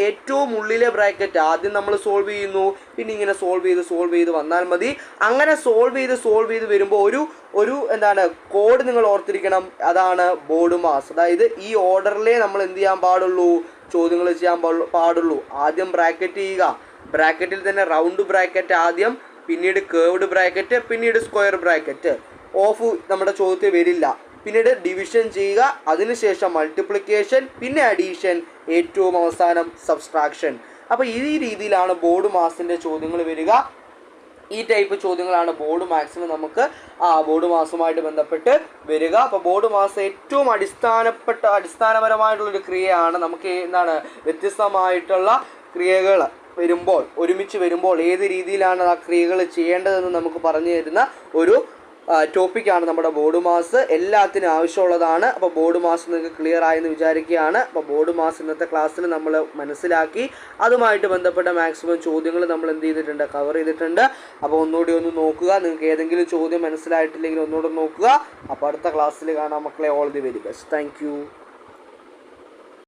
ഏറ്റവും ഉള്ളിലെ ബ്രാക്കറ്റ് ആദ്യം നമ്മൾ സോൾവ് ചെയ്യുന്നു. പിന്നെ ഇങ്ങനെ സോൾവ് ചെയ്ത് വന്നാൽ മതി. അങ്ങനെ സോൾവ് ചെയ്ത് വരുമ്പോൾ ഒരു എന്താണ് കോഡ് നിങ്ങൾ ഓർത്തിരിക്കണം. അതാണ് ബോർഡ് മാസ്. അതായത് ഈ ഓർഡറിലേ നമ്മൾ എന്ത് ചെയ്യാൻ പാടുള്ളൂ, ചോദ്യങ്ങൾ ചെയ്യാൻ പാടുള്ളൂ. ആദ്യം ബ്രാക്കറ്റ് ചെയ്യുക. ബ്രാക്കറ്റിൽ തന്നെ റൗണ്ട് ബ്രാക്കറ്റ് ആദ്യം, പിന്നീട് കേർവ്ഡ് ബ്രാക്കറ്റ്, പിന്നീട് സ്ക്വയർ ബ്രാക്കറ്റ്. ഓഫ് നമ്മുടെ ചോദ്യത്തിൽ വരില്ല. പിന്നീട് ഡിവിഷൻ ചെയ്യുക, അതിനുശേഷം മൾട്ടിപ്ലിക്കേഷൻ, പിന്നെ അഡീഷൻ, ഏറ്റവും അവസാനം സബ്സ്ട്രാക്ഷൻ. അപ്പോൾ ഈ രീതിയിലാണ് ബോർഡ് മാസിൻ്റെ ചോദ്യങ്ങൾ വരിക. ഈ ടൈപ്പ് ചോദ്യങ്ങളാണ് ബോർഡ് മാത്സിന് നമുക്ക് ബോർഡ് മാസുമായിട്ട് ബന്ധപ്പെട്ട് വരിക. അപ്പോൾ ബോർഡ് മാസ് ഏറ്റവും അടിസ്ഥാനപരമായിട്ടുള്ളൊരു ക്രിയയാണ്. നമുക്ക് എന്താണ് വ്യത്യസ്തമായിട്ടുള്ള ക്രിയകൾ ഒരുമിച്ച് വരുമ്പോൾ ഏത് രീതിയിലാണ് ആ ക്രിയകൾ ചെയ്യേണ്ടതെന്ന് നമുക്ക് പറഞ്ഞു തരുന്ന ഒരു ടോപ്പിക്കാണ് നമ്മുടെ ബോർഡ് മാസ്. എല്ലാത്തിനും ആവശ്യമുള്ളതാണ്. അപ്പോൾ ബോർഡ് മാസ് നിങ്ങൾക്ക് ക്ലിയർ ആയെന്ന് വിചാരിക്കുകയാണ്. അപ്പോൾ ബോർഡ് മാസ് ഇന്നത്തെ ക്ലാസ്സിൽ നമ്മൾ മനസ്സിലാക്കി. അതുമായിട്ട് ബന്ധപ്പെട്ട മാക്സിമം ചോദ്യങ്ങൾ നമ്മൾ എന്ത് ചെയ്തിട്ടുണ്ട്, കവർ ചെയ്തിട്ടുണ്ട്. അപ്പോൾ ഒന്നുകൂടി ഒന്ന് നോക്കുക. നിങ്ങൾക്ക് ഏതെങ്കിലും ചോദ്യം മനസ്സിലായിട്ടില്ലെങ്കിൽ ഒന്നുകൂടെ നോക്കുക. അപ്പോൾ അടുത്ത ക്ലാസ്സിൽ കാണാം മക്കളെ. All the very best. Thank you.